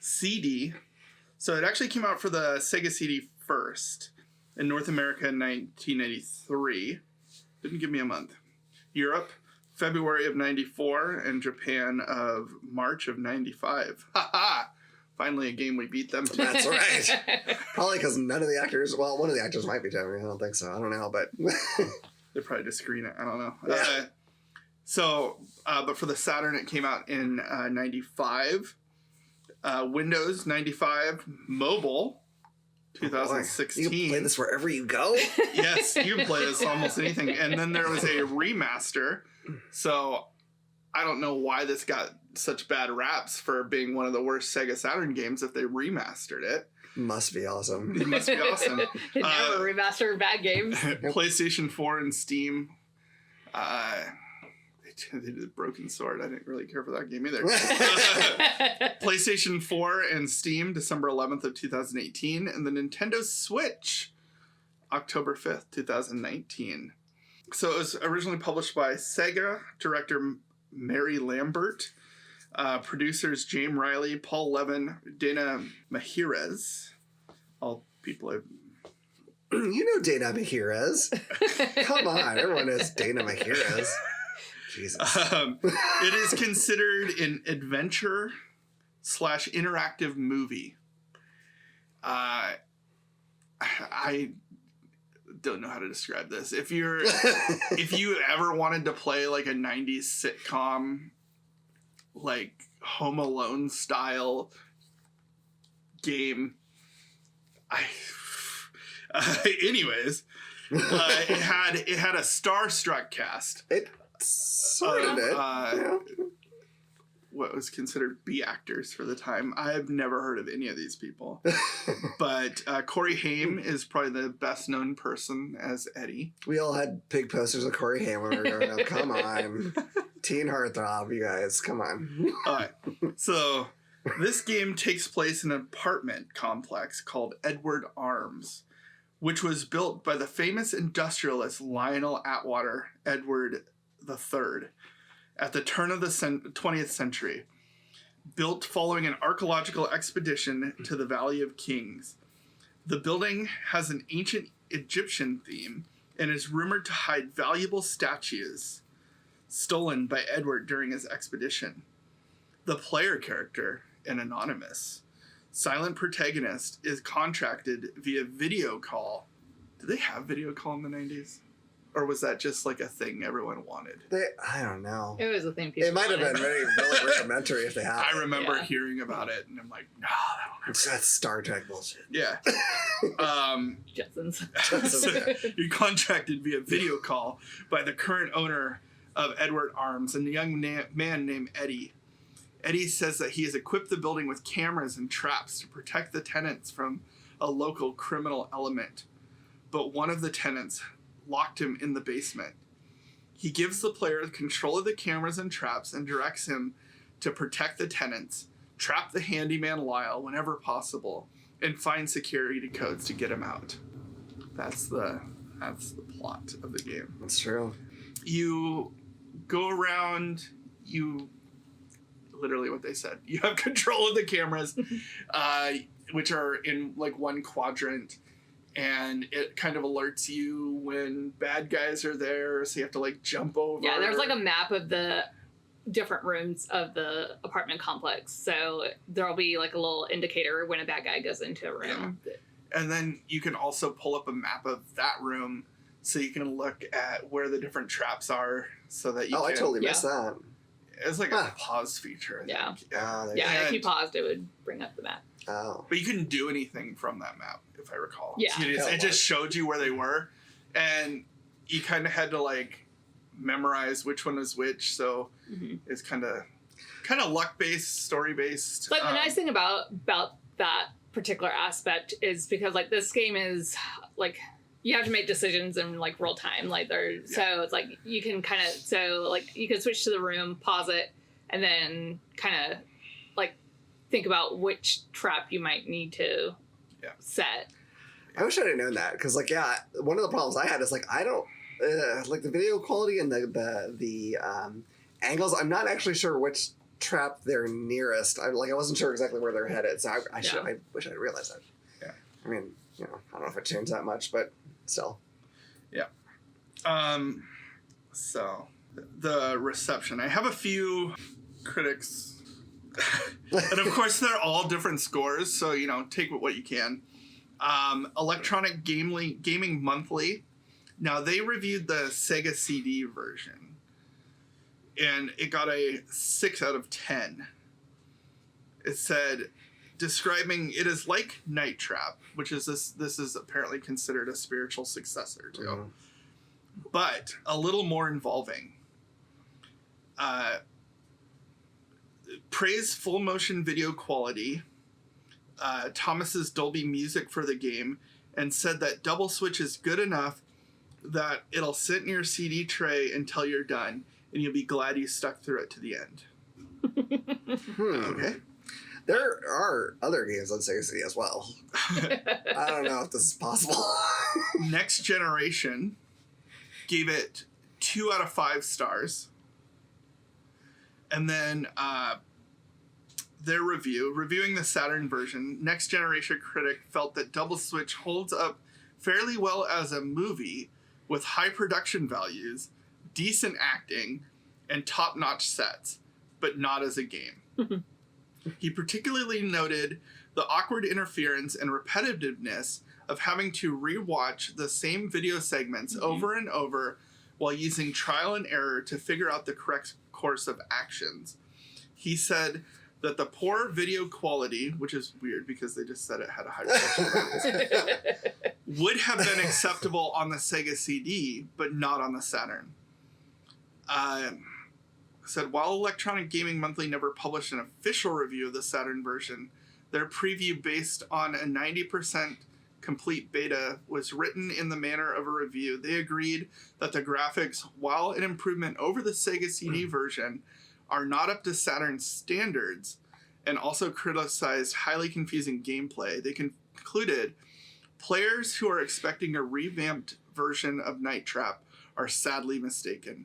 CD. So it actually came out for the Sega CD first in North America in 1993. Didn't give me a month. Europe, February of 94, and Japan of March of 95. Ha! Finally a game we beat them to. That's right. Probably because none of the actors, well, one of the actors might be Japanese. I don't think so. I don't know, but... They probably just screen it. I don't know. Yeah. But for the Saturn, it came out in 95. Windows 95, mobile 2016. You can play this wherever you go? Yes, you can play this almost anything. And then there was a remaster. So I don't know why this got such bad raps for being one of the worst Sega Saturn games if they remastered it. Must be awesome. It must be awesome. It never remastered bad games. PlayStation 4 and Steam. They did a Broken Sword. I didn't really care for that game either. PlayStation 4 and Steam, December 11th of 2018. And the Nintendo Switch, October 5th, 2019. So it was originally published by Sega, director Mary Lambert, producers James Riley, Paul Levin, Dana Mejiras. All people I've... You know Dana Mejiras. Come on, everyone knows Dana Mejiras. Jesus. It is considered an adventure / interactive movie. I don't know how to describe this. If you ever wanted to play like a 90s sitcom like Home Alone style game. Anyways, it had a starstruck cast. It sort of did. Yeah. What was considered B actors for the time. I've never heard of any of these people. But Corey Haim is probably the best known person as Eddie. We all had big posters of Corey Haim when we were growing up. Come on. Teen heartthrob, you guys. Come on. All right. So this game takes place in an apartment complex called Edward Arms, which was built by the famous industrialist Lionel Atwater Edward III at the turn of the 20th century, built following an archaeological expedition to the Valley of Kings. The building has an ancient Egyptian theme and is rumored to hide valuable statues stolen by Edward during his expedition. The player character, an anonymous, silent protagonist, is contracted via video call. Did they have video call in the 90s? Or was that just like a thing everyone wanted? I don't know. It was a thing people It might have wanted. been very rudimentary if they had I it. remember hearing about it, and I'm like, no, That's Star Trek bullshit. yeah. Jetsons. So you're contracted via video call by the current owner of Edward Arms and a young man named Eddie. Eddie says that he has equipped the building with cameras and traps to protect the tenants from a local criminal element. But one of the tenants locked him in the basement. He gives the player control of the cameras and traps and directs him to protect the tenants, trap the handyman Lyle whenever possible, and find security codes to get him out. That's the plot of the game. That's true. You go around, literally what they said. You have control of the cameras, which are in like one quadrant, and it kind of alerts you when bad guys are there, so you have to like jump over. Yeah, there's like a map of the different rooms of the apartment complex, so there'll be like a little indicator when a bad guy goes into a room. Yeah. And then you can also pull up a map of that room, so you can look at where the different traps are, so that you. I totally missed that. It's like a pause feature. I think. Yeah. If you paused, it would bring up the map. Oh. But you couldn't do anything from that map, if I recall. Yeah. It just showed you where they were, and you kind of had to like memorize which one was which. So it's kind of luck based, story based. But the nice thing about that particular aspect is because like this game is like you have to make decisions in like real time. Like so it's like you can you can switch to the room, pause it, and then kind of like think about which trap you might need to set. I wish I had known that because, like, one of the problems I had is like I don't like the video quality and the angles. I'm not actually sure which trap they're nearest. I wasn't sure exactly where they're headed, so I wish I'd realized that. Yeah, I mean, I don't know if it changed that much, but still. Yeah. So the reception. I have a few critics. And of course they're all different scores, so take what you can. Electronic Gaming Monthly. Now they reviewed the Sega CD version, and it got a 6 out of 10. It said, describing it as like Night Trap, which is this is apparently considered a spiritual successor to, but a little more involving. Praised full motion video quality, Thomas's Dolby music for the game, and said that Double Switch is good enough that it'll sit in your CD tray until you're done, and you'll be glad you stuck through it to the end. Okay. There are other games on Sega CD as well. I don't know if this is possible. Next Generation gave it 2 out of 5 stars. And then their reviewing the Saturn version, Next Generation critic felt that Double Switch holds up fairly well as a movie with high production values, decent acting, and top-notch sets, but not as a game. He particularly noted the awkward interference and repetitiveness of having to rewatch the same video segments over and over while using trial and error to figure out the correct course of actions. he said that the poor video quality, which is weird because they just said it had a high resolution, would have been acceptable on the Sega CD, but not on the Saturn. Said, while Electronic Gaming Monthly never published an official review of the Saturn version, their preview based on a 90% complete beta was written in the manner of a review. They agreed that the graphics, while an improvement over the Sega CD version, are not up to Saturn's standards, and also criticized highly confusing gameplay. They concluded, players who are expecting a revamped version of Night Trap are sadly mistaken.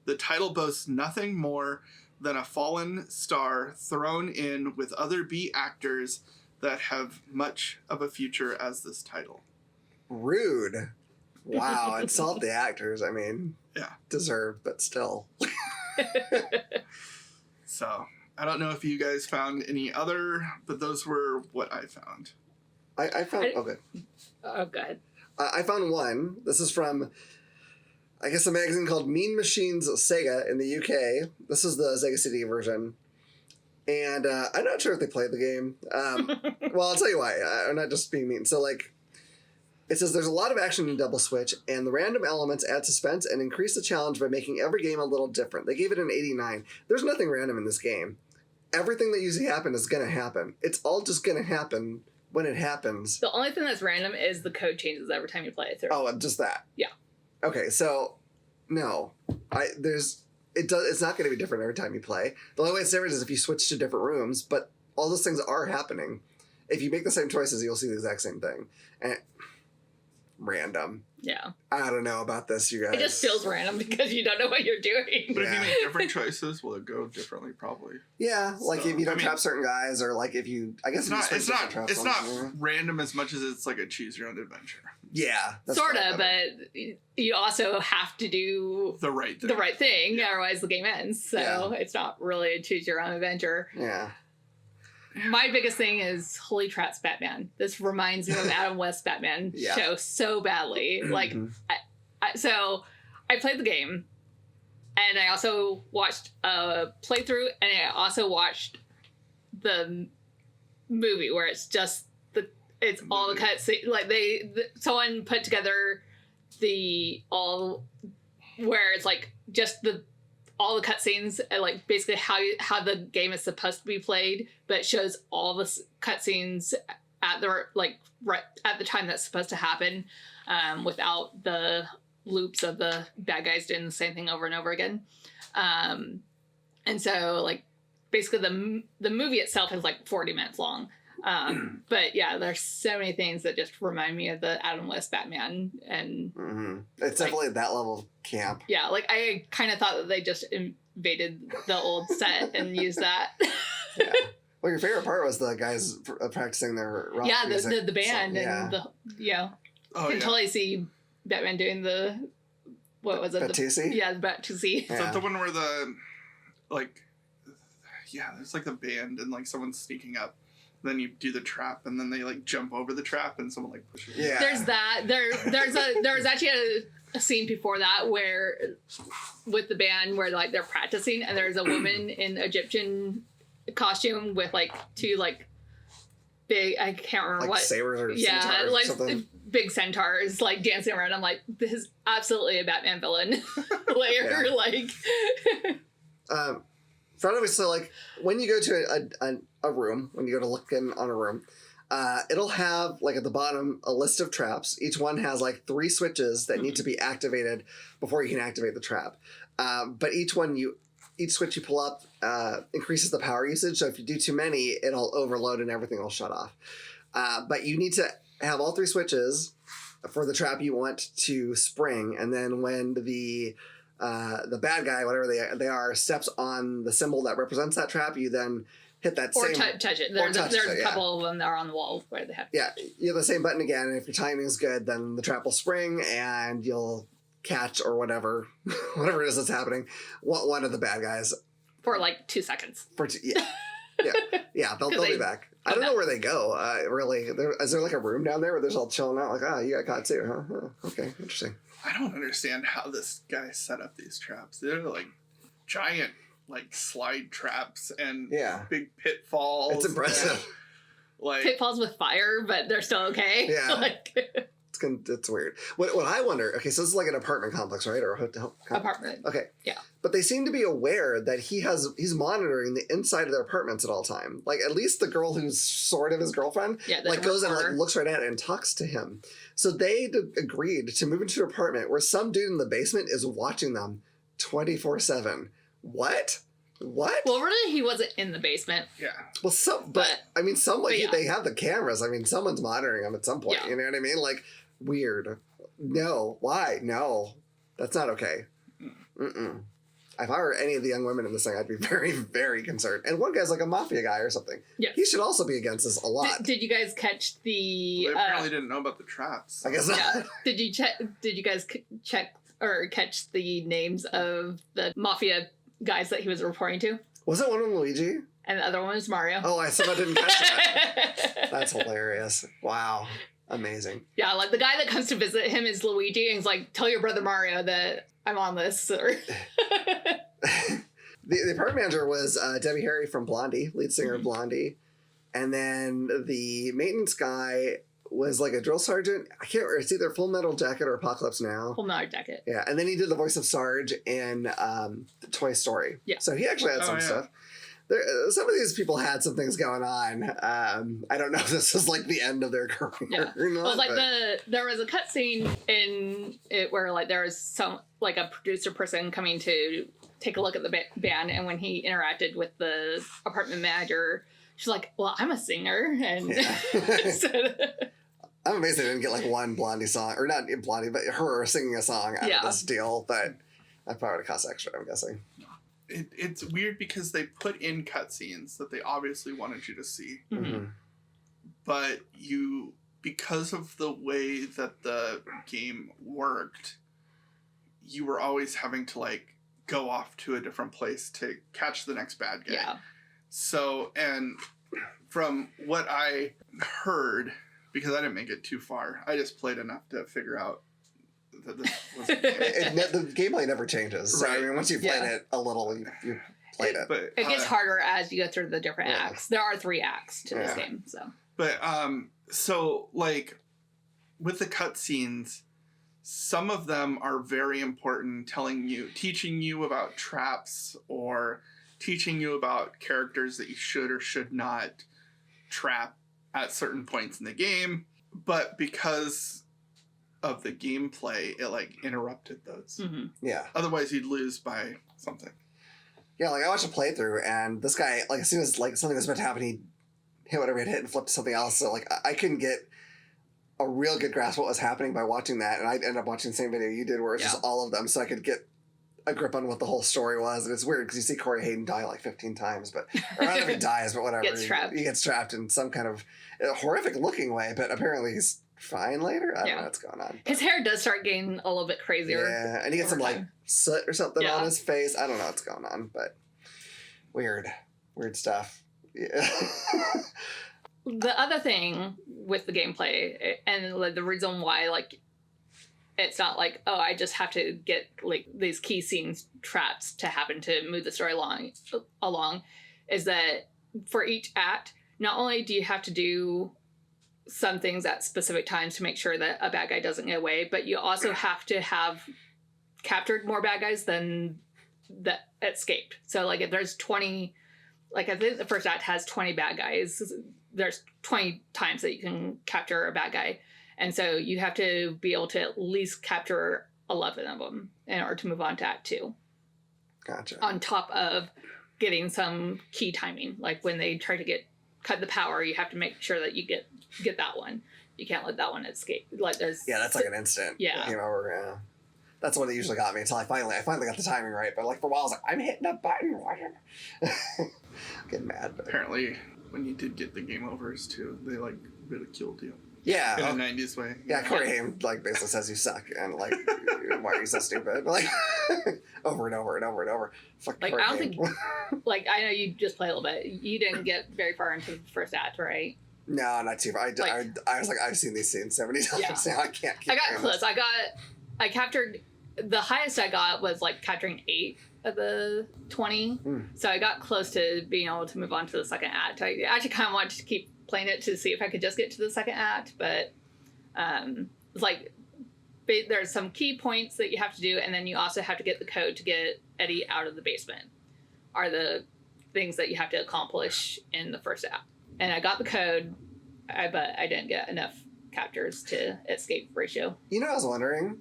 The title boasts nothing more than a fallen star thrown in with other B actors that have much of a future as this title. Rude. Wow, insult the actors. I mean, Yeah. deserved, but still. So, I don't know if you guys found any other, but those were what I found. I found... Okay. Oh, go ahead. I found one. This is from, I guess, a magazine called Mean Machines Sega in the UK. This is the Sega CD version. And I'm not sure if they played the game. Well, I'll tell you why. I'm not just being mean. So, like, it says there's a lot of action in Double Switch, and the random elements add suspense and increase the challenge by making every game a little different. They gave it an 89. There's nothing random in this game. Everything that usually happens is going to happen. It's all just going to happen when it happens. The only thing that's random is the code changes every time you play it through. Oh, just that. Yeah. Okay, so no, it's not going to be different every time you play. The only way it's different is if you switch to different rooms. But all those things are happening. If you make the same choices, you'll see the exact same thing. And random. Yeah. I don't know about this, you guys. It just feels random because you don't know what you're doing. But if Yeah. you make different choices, will it go differently? Probably. Yeah, like So, if you don't I mean, trap certain guys, or like if you, I guess It's not. It's not Yeah. random as much as it's like a choose your own adventure. Yeah, that's Sort probably of, better. but you also have to do The right thing. the right thing, otherwise the game ends. So Yeah. it's not really a choose your own adventure. Yeah. My biggest thing is Holy Trats Batman. This reminds me of Adam West's Batman Yeah. show so badly. Like, Mhm. so I played the game, and I also watched a playthrough, and I also watched the movie where it's just it's all the cutscenes. Like someone put together where it's like just all the cutscenes and like basically how the game is supposed to be played, but it shows all the cutscenes at the right at the time that's supposed to happen, without the loops of the bad guys doing the same thing over and over again. And so like basically the movie itself is like 40 minutes long. But yeah, there's so many things that just remind me of the Adam West Batman, and It's definitely that level of camp. yeah, like I kind of thought that they just invaded the old set and used that. Yeah. Well, your favorite part was the guys practicing their rock Yeah, music. the band So, yeah. and Oh, can yeah. totally see Batman doing what was it? Batusi? Yeah, the Batusi. Is that the one where there's like the band and like someone's sneaking up, then you do the trap and then they like jump over the trap and someone like pushes you. Yeah. There's that. There's actually a scene before that where with the band where like they're practicing and there's a woman in Egyptian costume with like two like big, I can't remember like what sabers or yeah, centaurs or like something. big centaurs like dancing around. I'm like, this is absolutely a Batman villain layer. Yeah. Like Front of it, so like when you go to a room, when you go to look in on a room, it'll have like at the bottom a list of traps. Each one has like 3 switches that need to be activated before you can activate the trap. But each switch you pull up increases the power usage. So if you do too many, it'll overload and everything will shut off. But you need to have all 3 switches for the trap you want to spring, and then when the bad guy, whatever they are, steps on the symbol that represents that trap, you then hit that or same... touch it. or There's touch it, a yeah. couple of them that are on the wall where they have. Yeah, you have the same button again, and if your timing is good, then the trap will spring, and you'll catch, or whatever it is that's happening, one of the bad guys. For like 2 seconds. Yeah, they'll be back. I don't know where they go, really. Is there like a room down there where they're all chilling out, like, you got caught too, huh? Oh, okay, interesting. I don't understand how this guy set up these traps. They're like giant like slide traps and Yeah. big pitfalls. It's impressive. and, like Pitfalls with fire, but they're still okay. Yeah. Like, It's weird. What I wonder, okay, so this is like an apartment complex, right? Or a hotel apartment. Okay. Yeah. But they seem to be aware that he's monitoring the inside of their apartments at all time. Like at least the girl who's sort of his girlfriend, Yeah, like goes and like looks right at it and talks to him. So they agreed to move into an apartment where some dude in the basement is watching them 24/7. What? What? Well, really, he wasn't in the basement. yeah. Well, I mean, yeah. they have the cameras. I mean, someone's monitoring them at some point. Yeah. You know what I mean? Like, weird. No. Why? No. That's not okay. Mm-mm. If I were any of the young women in this thing, I'd be very, very concerned. And one guy's like a mafia guy or something. Yeah. He should also be against this a lot. Did you guys catch the? They apparently didn't know about the traps. I guess Yeah. not. Did you guys check or catch the names of the mafia guys that he was reporting to? Wasn't one of them Luigi? And the other one was Mario. Oh, I somehow didn't catch that. That's hilarious. Wow. Amazing. Yeah, like the guy that comes to visit him is Luigi, and he's like, "Tell your brother Mario that I'm on this." Or The apartment manager was Debbie Harry from Blondie, lead singer of Blondie. And then the maintenance guy was like a drill sergeant. I can't remember. It's either Full Metal Jacket or Apocalypse Now. Full Metal Jacket. Yeah, and then he did the voice of Sarge in Toy Story. Yeah. So he actually had some stuff. Some of these people had some things going on. I don't know if this is like the end of their career Yeah. or not. Well, like but- there was a cutscene in it where like there was some like a producer person coming to take a look at the band, and when he interacted with the apartment manager, she's like, "Well, I'm a singer," and Yeah. so, I'm amazed they didn't get like one Blondie song, or not Blondie, but her singing a song out of this deal. But that probably would have cost extra, I'm guessing. It's weird because they put in cutscenes that they obviously wanted you to see, Mhm. but because of the way that the game worked, you were always having to like go off to a different place to catch the next bad guy. yeah. So, and from what I heard, because I didn't make it too far, I just played enough to figure out that this was The gameplay never changes. So, I Right. mean, once you've played Yeah. it a little, you played it. But It gets harder as you go through the different Yeah. acts. There are 3 acts to this Yeah. game, so But so like with the cutscenes, some of them are very important, teaching you about traps or teaching you about characters that you should or should not trap at certain points in the game. But because of the gameplay, it like interrupted those. mhm. Yeah. Otherwise, you'd lose by something. Yeah, like I watched a playthrough, and this guy, like as soon as like something was about to happen, he hit whatever he hit and flipped to something else. So like I couldn't get a real good grasp of what was happening by watching that, and I ended up watching the same video you did, where it's just all of them, so I could get a grip on what the whole story was. And it's weird because you see Corey Hayden die like 15 times, but or not if he dies, but whatever. Gets trapped. He gets trapped in some kind of horrific looking way, but apparently he's fine later. I don't know what's going on. His hair does start getting a little bit crazier. Yeah, and he gets over some like time. soot or something Yeah. on his face. I don't know what's going on, but weird stuff. Yeah. The other thing with the gameplay and like the reason why like it's not like, oh, I just have to get like these key scenes traps to happen to move the story along is that for each act, not only do you have to do some things at specific times to make sure that a bad guy doesn't get away, but you also have to have captured more bad guys than that escaped. So like if there's 20, like I think the first act has 20 bad guys, there's 20 times that you can capture a bad guy. And so you have to be able to at least capture 11 of them in order to move on to act 2. Gotcha. On top of getting some key timing. Like when they try to cut the power, you have to make sure that you get that one. You can't let that one escape. Like there's Yeah, that's like an instant. Yeah. That came over, yeah. That's what it usually got me until I finally got the timing right. But like for a while I was like, I'm hitting a button. Getting mad. But Apparently, when you did get the game overs too, they like ridiculed you yeah. in a 90s way. Yeah, Corey Haim like basically says you suck and like why are you so stupid? Like over and over and over and over. Fuck Like, Corey I don't Haim. think- like I know you just play a little bit. You didn't get very far into the first act, right? No, not too far. I was like, I've seen these scenes so many times Yeah. now. I can't keep I got doing close. I captured the highest I got was like capturing 8, of the 20. So I got close to being able to move on to the second act. I actually kind of wanted to keep playing it to see if I could just get to the second act, but like there's some key points that you have to do, and then you also have to get the code to get Eddie out of the basement are the things that you have to accomplish in the first act. And I got the code, but I didn't get enough captures to escape ratio. You know, I was wondering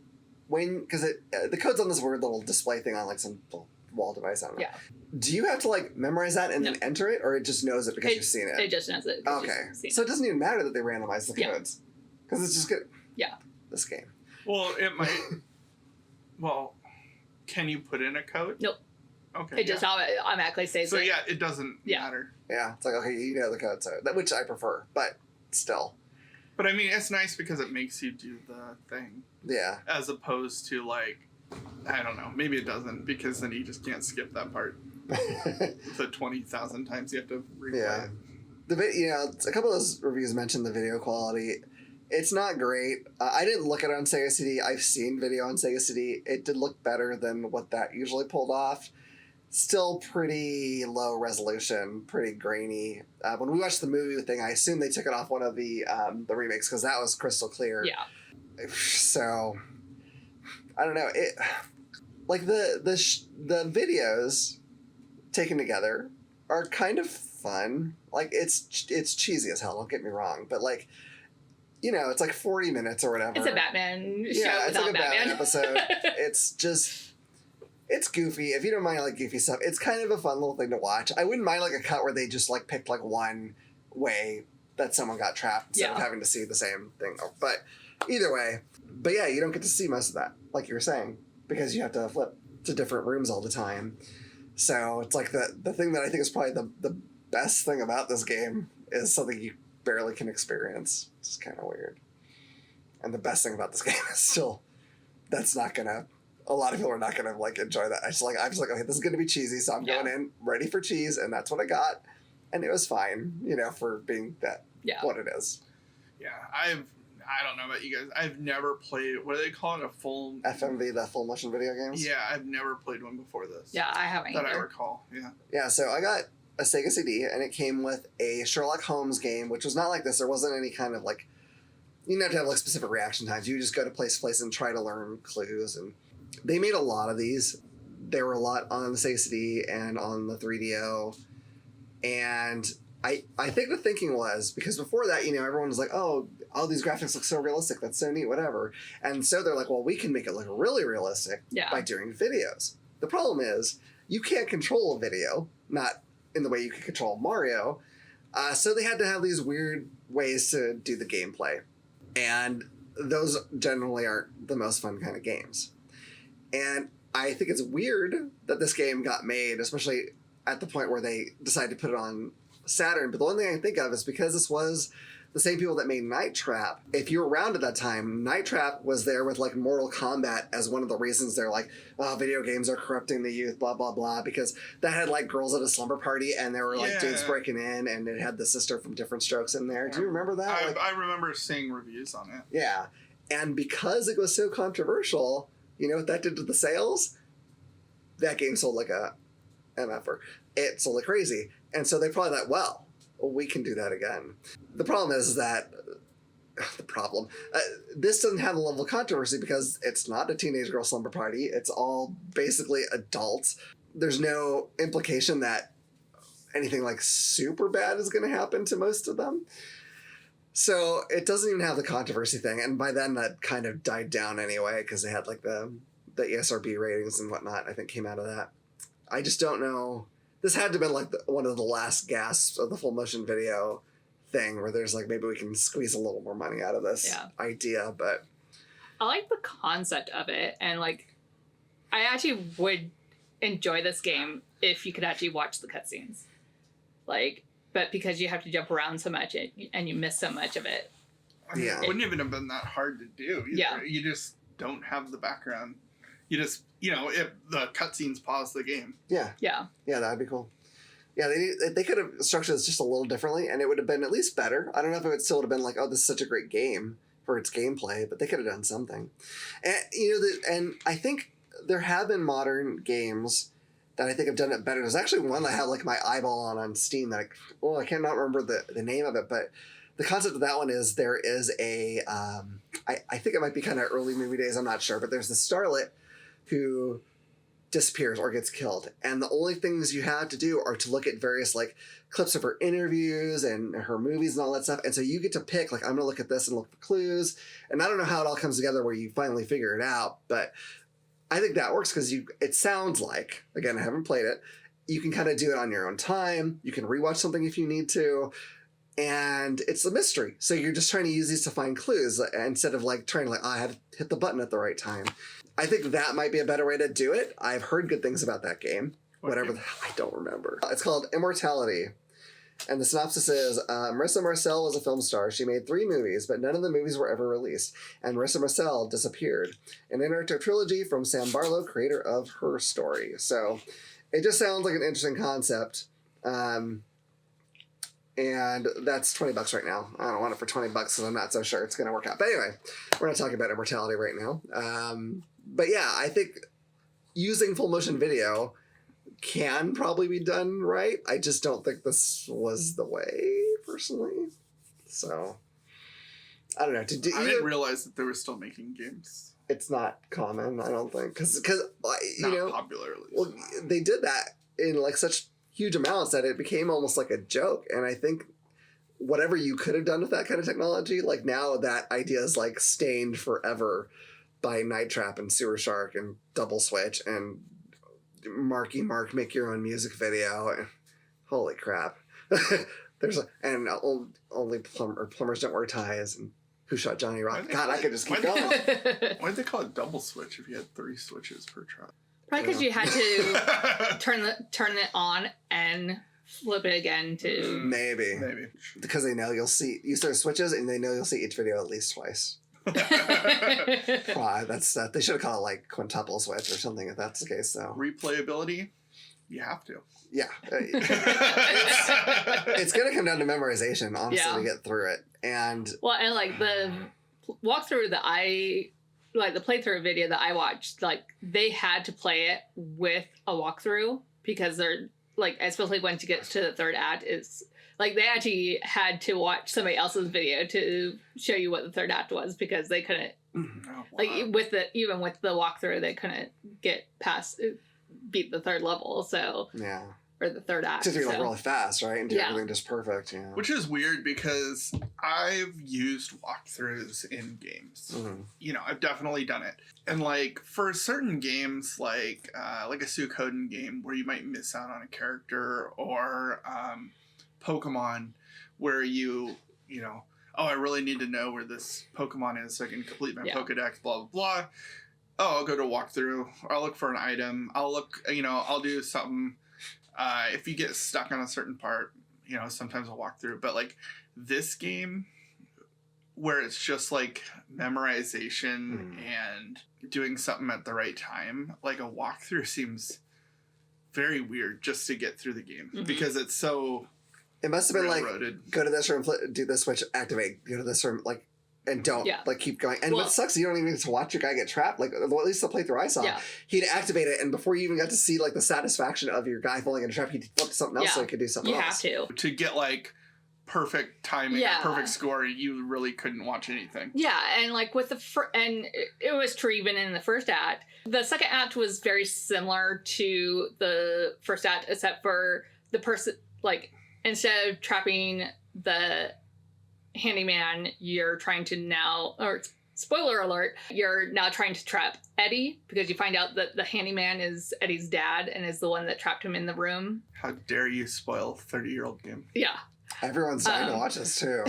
because the code's on this weird little display thing on like some wall device. I don't know. Yeah. Do you have to like memorize that and No. then enter it, or it just knows it because you've seen it? It just knows it. 'cause Okay. you've seen So it doesn't even matter that they randomize the Yeah. codes because it's just good. Yeah. This game. Well, it might. Well, can you put in a code? Nope. Okay. It just automatically saves So it. yeah, it doesn't matter. Yeah, it's like, okay, you know the code, so which I prefer, but still. But I mean, it's nice because it makes you do the thing. Yeah. As opposed to like, I don't know, maybe it doesn't because then you just can't skip that part. The 20,000 times you have to replay Yeah. it. A couple of those reviews mentioned the video quality. It's not great. I didn't look at it on Sega CD. I've seen video on Sega CD. It did look better than what that usually pulled off. Still pretty low resolution, pretty grainy. When we watched the movie thing, I assume they took it off one of the remakes because that was crystal clear. Yeah. So I don't know. It like the videos taken together are kind of fun. Like it's cheesy as hell. Don't get me wrong, but like it's like 40 minutes or whatever. It's a Batman show Yeah, it's without like a Batman Batman. episode. It's goofy. If you don't mind like goofy stuff, it's kind of a fun little thing to watch. I wouldn't mind like a cut where they just like picked like one way that someone got trapped instead of having to see the same thing. But either way, yeah, you don't get to see most of that, like you were saying, because you have to flip to different rooms all the time. So it's like the thing that I think is probably the best thing about this game is something you barely can experience. It's kind of weird. And the best thing about this game is still a lot of people are not gonna like enjoy that. I'm just like, okay, this is gonna be cheesy, so I'm going in ready for cheese, and that's what I got, and it was fine, for being what it is. Yeah, I don't know about you guys. I've never played. What do they call it? A full FMV, the full motion video games. Yeah, I've never played one before this. Yeah, I haven't that either. I recall. Yeah. Yeah, so I got a Sega CD, and it came with a Sherlock Holmes game, which was not like this. There wasn't any kind of like, you didn't have to have like specific reaction times. You just go to place and try to learn clues, and they made a lot of these. There were a lot on the Sega CD and on the 3DO, and I think the thinking was, because before that, everyone was like, oh, all these graphics look so realistic, that's so neat, whatever. And so they're like, well, we can make it look really realistic by doing videos. The problem is, you can't control a video, not in the way you can control Mario. So they had to have these weird ways to do the gameplay. And those generally aren't the most fun kind of games. And I think it's weird that this game got made, especially at the point where they decided to put it on Saturn. But the one thing I can think of is because this was the same people that made Night Trap. If you were around at that time, Night Trap was there with like Mortal Kombat as one of the reasons they're like, oh, video games are corrupting the youth, blah, blah, blah. Because that had like girls at a slumber party and there were like dudes breaking in, and it had the sister from Different Strokes in there. Do you remember that? I remember seeing reviews on it. Yeah. And because it was so controversial, you know what that did to the sales? That game sold like a MFer. It sold like crazy. And so they probably thought, well, we can do that again. The problem is that this doesn't have the level of controversy because it's not a teenage girl slumber party. It's all basically adults. There's no implication that anything like super bad is going to happen to most of them. So it doesn't even have the controversy thing. And by then that kind of died down anyway because they had like the ESRB ratings and whatnot, I think came out of that. I just don't know. This had to have been like one of the last gasps of the full motion video thing where there's like, maybe we can squeeze a little more money out of this idea, but I like the concept of it, and like I actually would enjoy this game if you could actually watch the cutscenes, like, but because you have to jump around so much and you miss so much of it. I mean, it wouldn't even have been that hard to do either. Yeah, you just don't have the background. You just, if the cutscenes pause the game. Yeah, that'd be cool. Yeah, they could have structured this just a little differently, and it would have been at least better. I don't know if it would still have been like, oh, this is such a great game for its gameplay, but they could have done something. And and I think there have been modern games that I think have done it better. There's actually one that I had like my eyeball on Steam that I cannot remember the name of it, but the concept of that one is there is a I think it might be kind of early movie days, I'm not sure, but there's the starlet who disappears or gets killed, and the only things you have to do are to look at various like clips of her interviews and her movies and all that stuff, and so you get to pick like, I'm gonna look at this and look for clues, and I don't know how it all comes together where you finally figure it out, but I think that works because it sounds like, again, I haven't played it, you can kind of do it on your own time, you can rewatch something if you need to, and it's a mystery, so you're just trying to use these to find clues instead of like trying to like, I had to hit the button at the right time. I think that might be a better way to do it. I've heard good things about that game. Whatever, I don't remember. It's called Immortality. And the synopsis is, Marissa Marcel was a film star. She made 3 movies, but none of the movies were ever released. And Marissa Marcel disappeared. An interactive trilogy from Sam Barlow, creator of Her Story. So it just sounds like an interesting concept. And that's $20 right now. I don't want it for $20 because I'm not so sure it's going to work out. But anyway, we're not talking about Immortality right now. But yeah, I think using full motion video can probably be done right. I just don't think this was the way, personally. So, I don't know. I didn't realize that they were still making games. It's not common, I don't think. Because Not popular, at least. Well, they did that in like such huge amounts that it became almost like a joke. And I think whatever you could have done with that kind of technology, like now that idea is like stained forever by Night Trap and Sewer Shark and Double Switch and Marky Mark make your own music video. And holy crap. Only plumbers don't wear ties and Who Shot Johnny Rock. God, I could just keep going. Why'd they call it Double Switch if you had 3 switches per track? Probably because you had to turn it on and flip it again to... Maybe. Because they know you'll see... You start switches and they know you'll see each video at least twice. That's they should have called it like quintuple switch or something if that's the case, though. Replayability, you have to. Yeah. It's going to come down to memorization, honestly, to get through it. And like the walkthrough that the playthrough video that I watched, like they had to play it with a walkthrough because they're like, especially once you get to the third act, is like they actually had to watch somebody else's video to show you what the third act was because they couldn't even with the walkthrough they couldn't beat the third level. So yeah. Or the third act. Just like really fast, right? And do everything just perfect, yeah. Which is weird because I've used walkthroughs in games. Mm-hmm. You know, I've definitely done it. And like for certain games like a Suikoden game where you might miss out on a character or Pokemon where you know, oh, I really need to know where this Pokemon is so I can complete my Pokedex, blah, blah, blah. Oh, I'll go to a walkthrough. Or I'll look for an item. I'll do something. If you get stuck on a certain part, you know, sometimes I'll walk through. But like this game where it's just like memorization and doing something at the right time, like a walkthrough seems very weird just to get through the game because it's so... It must have been railroaded. Like, go to this room, do this switch, activate, go to this room, like, and don't, like, keep going. And what sucks, you don't even get to watch your guy get trapped. Like, at least the playthrough I saw, he'd activate it, and before you even got to see, like, the satisfaction of your guy falling in a trap, he'd flip to something else so he could do something else. You have to. To get, like, perfect timing, perfect score, you really couldn't watch anything. Yeah, and, like, with and it was true even in the first act. The second act was very similar to the first act, except for the person, like... Instead of trapping the handyman, you're trying to now, or spoiler alert, you're now trying to trap Eddie because you find out that the handyman is Eddie's dad and is the one that trapped him in the room. How dare you spoil a 30-year-old game? Yeah. Everyone's dying to watch this too.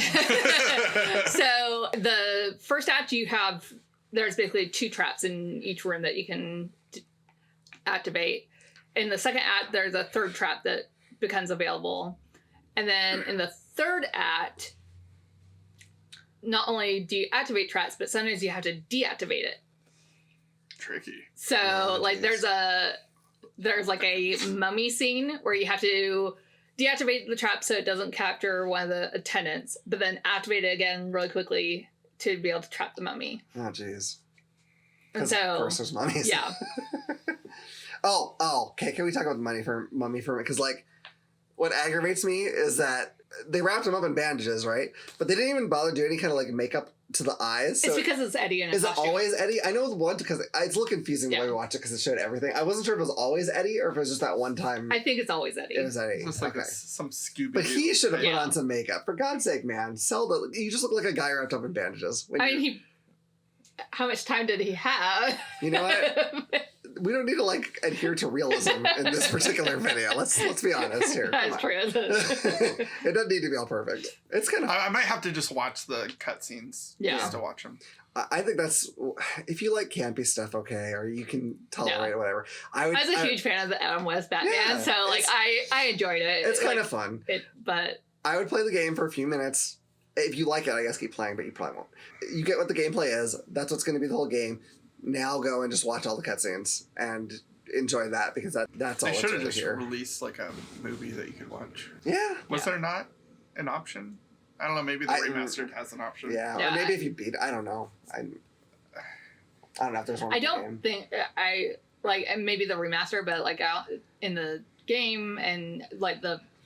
So the first act there's basically 2 traps in each room that you can activate. In the second act, there's a 3rd trap that becomes available. And then in the third act, not only do you activate traps, but sometimes you have to deactivate it. Tricky. So, there's like a mummy scene where you have to deactivate the trap so it doesn't capture one of the attendants, but then activate it again really quickly to be able to trap the mummy. Oh, jeez. And so, of course, there's mummies. Yeah. Okay. Can we talk about Mummy for a minute? Because like, what aggravates me is that they wrapped him up in bandages, right? But they didn't even bother doing any kind of like makeup to the eyes. So it's because it's Eddie and is it always Eddie? I know the one because it's a little confusing the way we watch it because it showed everything. I wasn't sure if it was always Eddie or if it was just that one time. I think it's always Eddie. It was Eddie. It's like some Scooby. But he should have put on some makeup. For God's sake, man. You just look like a guy wrapped up in bandages. How much time did he have? You know what? We don't need to like adhere to realism in this particular video. Let's be honest here. That's true. It doesn't need to be all perfect. It's kind of. I might have to just watch the cutscenes. Yeah. Just to watch them. I think that's if you like campy stuff, okay, or you can tolerate it, whatever. I was a huge fan of the Adam West Batman, so like I enjoyed it. It's kind of fun. But I would play the game for a few minutes. If you like it, I guess keep playing, but you probably won't. You get what the gameplay is. That's what's going to be the whole game. Now go and just watch all the cutscenes and enjoy that because that's all. They it's should have really just here. released like a movie that you could watch. Yeah. Was there not an option? I don't know. Maybe the remastered has an option. Yeah. Or maybe if you beat, I don't know. I don't know if there's one. I don't think I like, and maybe the remaster, but like out in the game and like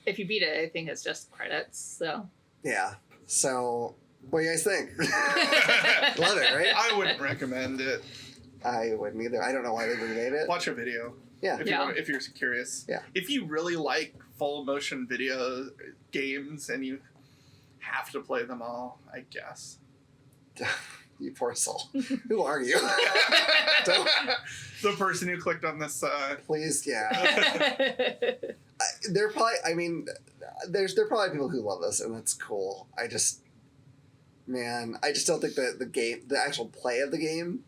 if you beat it, I think it's just credits. So yeah. So what do you guys think? Love it, right? I wouldn't recommend it. I wouldn't either. I don't know why they remade it. Watch a video. Yeah. If you're curious. Yeah. If you really like full motion video games and you have to play them all, I guess. You poor soul. Who are you? The person who clicked on this. Please, yeah. There are probably people who love this, and that's cool. I just don't think that the actual play of the game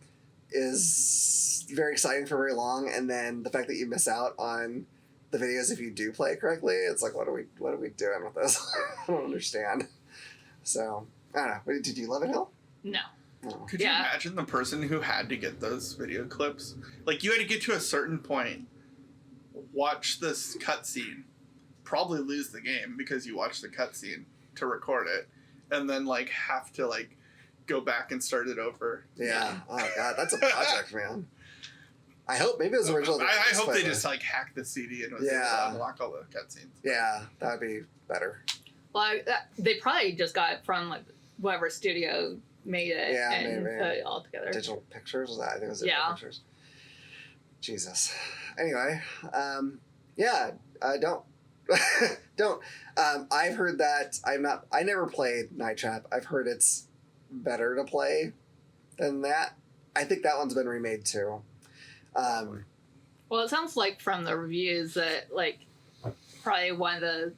is very exciting for very long, and then the fact that you miss out on the videos if you do play it correctly, it's like, what are we doing with this? I don't understand. So, I don't know. Did you love it, Hill? No. Oh. Could you imagine the person who had to get those video clips? Like, you had to get to a certain point, watch this cutscene, probably lose the game because you watched the cutscene to record it, and then, like, have to, like, go back and start it over. Yeah. Oh, God. That's a project, man. I hope. Maybe it was original. I hope they just, like, hack the CD and was able to unlock all the cutscenes. Yeah. That would be better. Well, they probably just got it from, like, whatever studio made it and put it all together. Digital Pictures? I think it was Digital Pictures. Jesus. Anyway, don't. Don't. I've heard that I never played Night Trap. I've heard it's better to play than that. I think that one's been remade too. Well, it sounds like from the reviews that, like, probably one of the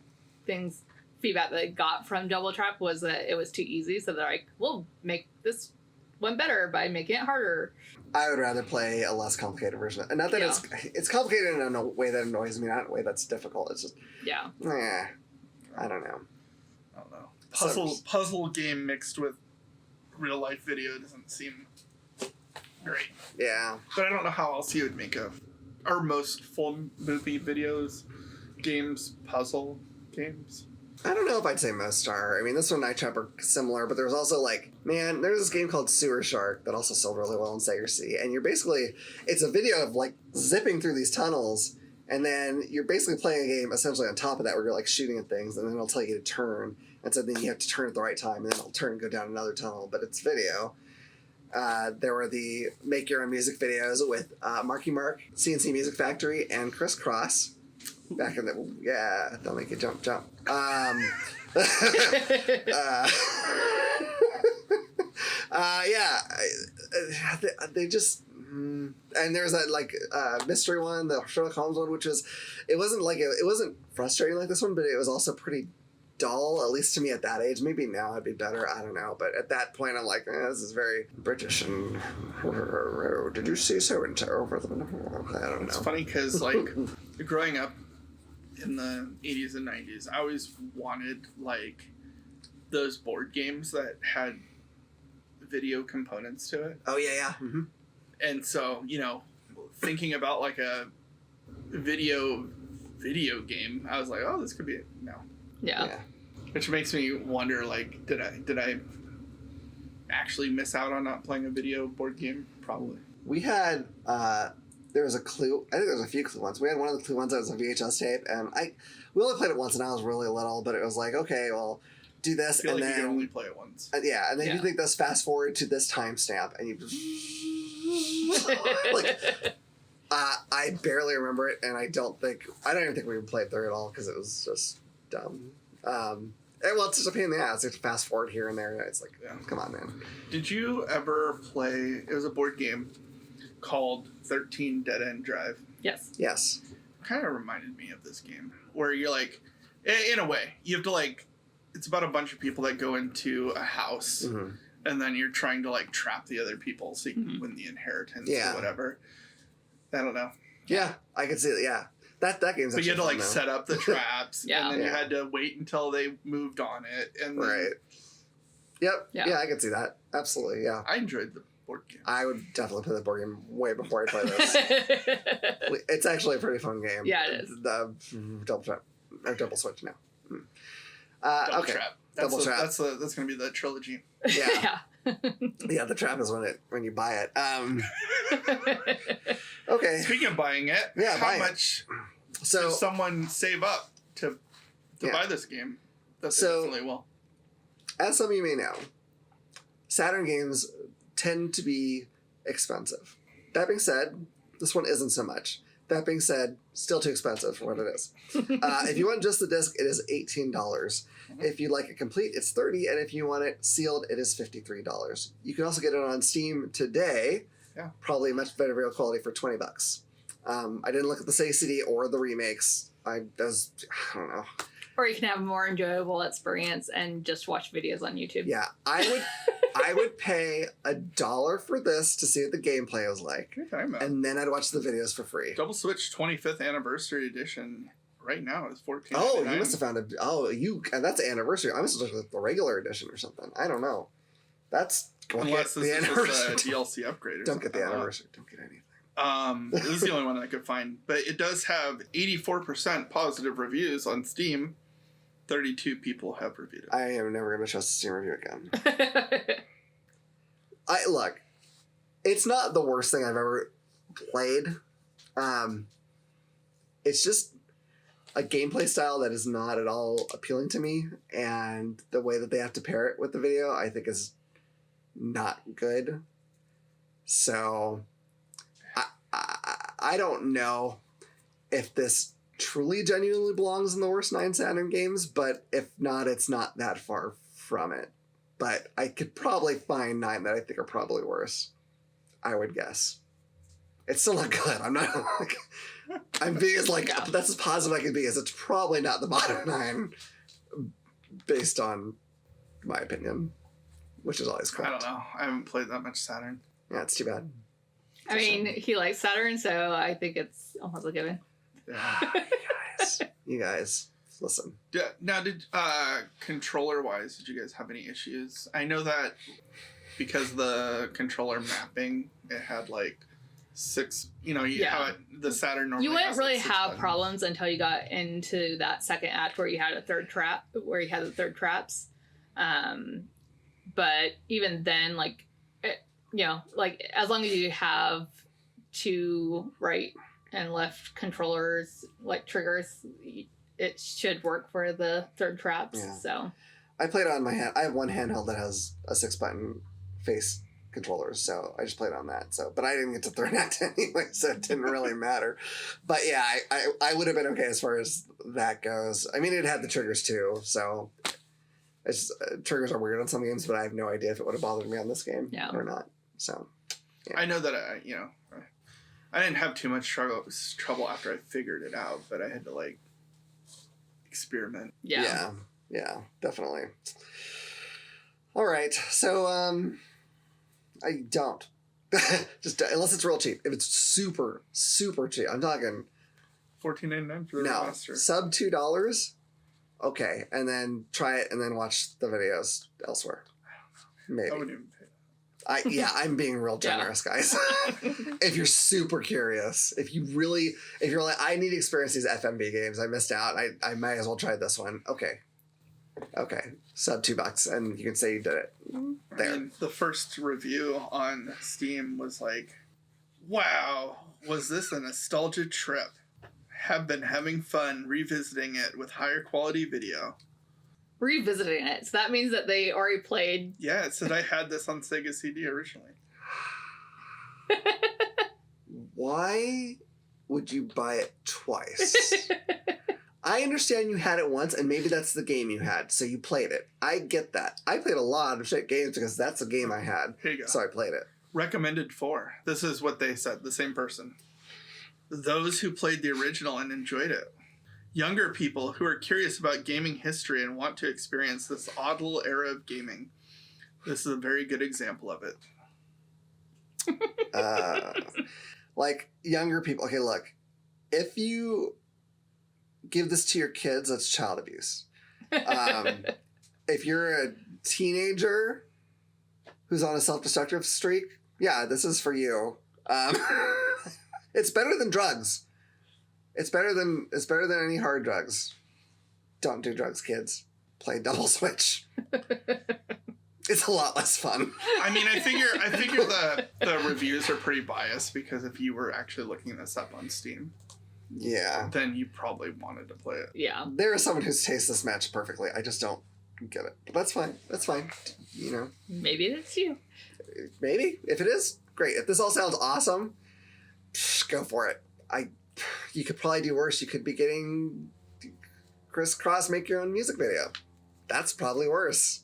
feedback they got from Double Trap was that it was too easy, so they're like, we'll make this one better by making it harder. I would rather play a less complicated version. And not that it's complicated in a way that annoys me, not in a way that's difficult. It's just I don't know. Puzzle game mixed with real life video doesn't seem great. Yeah. But I don't know how else you would make our most full movie games puzzle games. I don't know if I'd say most are. I mean, this one and Night Trap are similar, but there was also there's this game called Sewer Shark that also sold really well in Sega C, and it's a video of like zipping through these tunnels, and then you're basically playing a game essentially on top of that where you're like shooting at things, and then it'll tell you to turn, and so then you have to turn at the right time, and then it'll turn and go down another tunnel, but it's video. There were the Make Your Own Music videos with Marky Mark, CNC Music Factory, and Criss Cross. Back in don't make it jump. They just and there's that mystery one, the Sherlock Holmes one, which it wasn't frustrating like this one, but it was also pretty dull, at least to me at that age. Maybe now it'd be better, I don't know, but at that point I'm like, this is very British and did you see so and so over the I don't know. It's funny because like growing up in the 80s and 90s, I always wanted like those board games that had video components to it. Oh yeah. Mm-hmm. And so, thinking about like a video game, I was like, oh, this could be it. No. Yeah. Which makes me wonder, like, did I actually miss out on not playing a video board game? Probably. We had there was a Clue. I think there was a few Clue ones. We had one of the Clue ones that was a VHS tape, and we only played it once, and I was really little. But it was like, okay, well, do this, I feel and like then you can only play it once. yeah, and then Yeah. you think this fast forward to this timestamp, and you like. I barely remember it, and I don't even think we played through it all because it was just dumb. And well, it's just a pain in the ass. You have to fast forward here and there. And it's like, Yeah. come on, man. Did you ever play? It was a board game called 13 Dead End Drive. Yes. Yes. Kind of reminded me of this game where you're like, in a way, you have to like. It's about a bunch of people that go into a house, Mm-hmm. and then you're trying to like trap the other people so you can win the inheritance or whatever. I don't know. Yeah, I can see it. Yeah, that game's. But you had to actually like fun, set up the traps, Yeah. and then you Yeah. had to wait until they moved on it, and though. then Right. Yep. Yeah. Yeah, I can see that. Absolutely. Yeah. I enjoyed the board game. I would definitely play the board game way before I play this. It's actually a pretty fun game. Yeah, it is. The double trap or double switch now. Double Okay. Trap. Double Trap. That's going to be the trilogy. Yeah. Yeah. Yeah. The trap is when you buy it. Okay. Speaking of buying it, Yeah, how buying it. much So does someone save up to Yeah. buy this game? That's So- definitely will. as some of you may know, Saturn games tend to be expensive. That being said, this one isn't so much. That being said, still too expensive for what it is. If you want just the disc, it is $18. If you like it complete, it's $30, and if you want it sealed, it is $53. You can also get it on Steam today. Yeah. Probably much better real quality for $20. I didn't look at the Sega CD or the remakes. I don't know. Or you can have a more enjoyable experience and just watch videos on YouTube. Yeah, I would pay $1 for this to see what the gameplay was like, Good time, man. and then I'd watch the videos for free. Double Switch 25th Anniversary Edition right now is $14.99. Oh, you must have found it. Oh, and that's anniversary. I must have looked at the regular edition or something. I don't know. That's Unless the this is anniversary. just a DLC upgrade. Or Don't get the something. anniversary. Don't get anything. This is the only one I could find. But it does have 84% positive reviews on Steam. 32 people have reviewed it. I am never going to trust a Steam review again. Look, it's not the worst thing I've ever played. It's just a gameplay style that is not at all appealing to me, and the way that they have to pair it with the video, I think, is not good. So, I don't know if this truly genuinely belongs in the worst 9 Saturn games, but if not, it's not that far from it. But I could probably find 9 that I think are probably worse. I would guess. It's still not good. I'm not like, I'm being as like, that's as positive I can be, as it's probably not the bottom 9 based on my opinion, which is always I correct. don't know. I haven't played that much Saturn. Yeah, it's too bad. I mean, he likes Saturn, so I think it's almost a given. Yeah. You guys, listen. Now, controller wise, did you guys have any issues? I know that because the controller mapping, it had like 6. You know, the Saturn normally. You wouldn't has, really like, 6 have buttons. problems until you got into that second act where you had the third traps. But even then, like, like as long as you have 2 right and left controllers, like triggers, it should work for the third traps. Yeah. So I played on my hand. I have one handheld that has a 6-button face controllers, so I just played on that. So, but I didn't get to third act anyway, so it didn't really matter. But yeah, I would have been okay as far as that goes. I mean, it had the triggers too, so it's triggers are weird on some games, but I have no idea if it would have bothered me on this game or not. So yeah. I know that I didn't have too much trouble after I figured it out, but I had to like experiment. yeah. Yeah, definitely. All right, so I don't just unless it's real cheap. If it's super cheap, I'm talking $14.99 for the no master. sub $2. Okay, and then try it and then watch the videos elsewhere. Maybe. I wouldn't even pay. I'm being real generous, guys. If you're super curious, if you're like, I need to experience these FMV games. I missed out. I might as well try this one. Okay, sub $2, and you can say you did it. There. I mean, the first review on Steam was like, "Wow, was this a nostalgia trip? Have been having fun revisiting it with higher quality video. Revisiting it. So that means that they already played. Yeah, it said I had this on Sega CD originally. Why would you buy it twice? I understand you had it once, and maybe that's the game you had, so you played it. I get that. I played a lot of shit games because that's the game I had, Here you go. so I played it. Recommended for. This is what they said, the same person. Those who played the original and enjoyed it. Younger people who are curious about gaming history and want to experience this odd little era of gaming. This is a very good example of it. Like, younger people. Okay, look. If you give this to your kids, that's child abuse. If you're a teenager who's on a self-destructive streak, yeah, this is for you. It's better than drugs. It's better than any hard drugs. Don't do drugs, kids. Play Double Switch. It's a lot less fun. I mean, I figure the reviews are pretty biased because if you were actually looking this up on Steam, Yeah. then you probably wanted to play it. Yeah. There is someone who's tastes this match perfectly. I just don't get it. But that's fine. That's fine. You know, Maybe that's you. maybe. If it is, great. If this all sounds awesome, go for it. You could probably do worse. You could be getting Crisscross make your own music video. That's probably worse.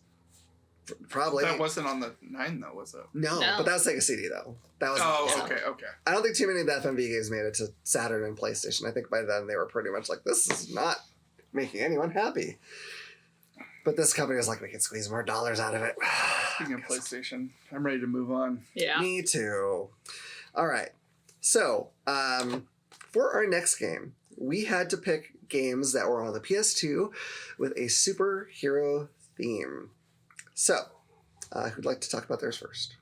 Probably. That wasn't on the 9 though, was it? No, No. but that was Sega CD though. That was. Oh, okay. I don't think too many of the FMV games made it to Saturn and PlayStation. I think by then they were pretty much like, this is not making anyone happy. But this company was like, we can squeeze more dollars out of it. Speaking of PlayStation, I'm ready to move on. Yeah. Me too. All right. So, for our next game, we had to pick games that were on the PS2 with a superhero theme. So, who'd like to talk about theirs first?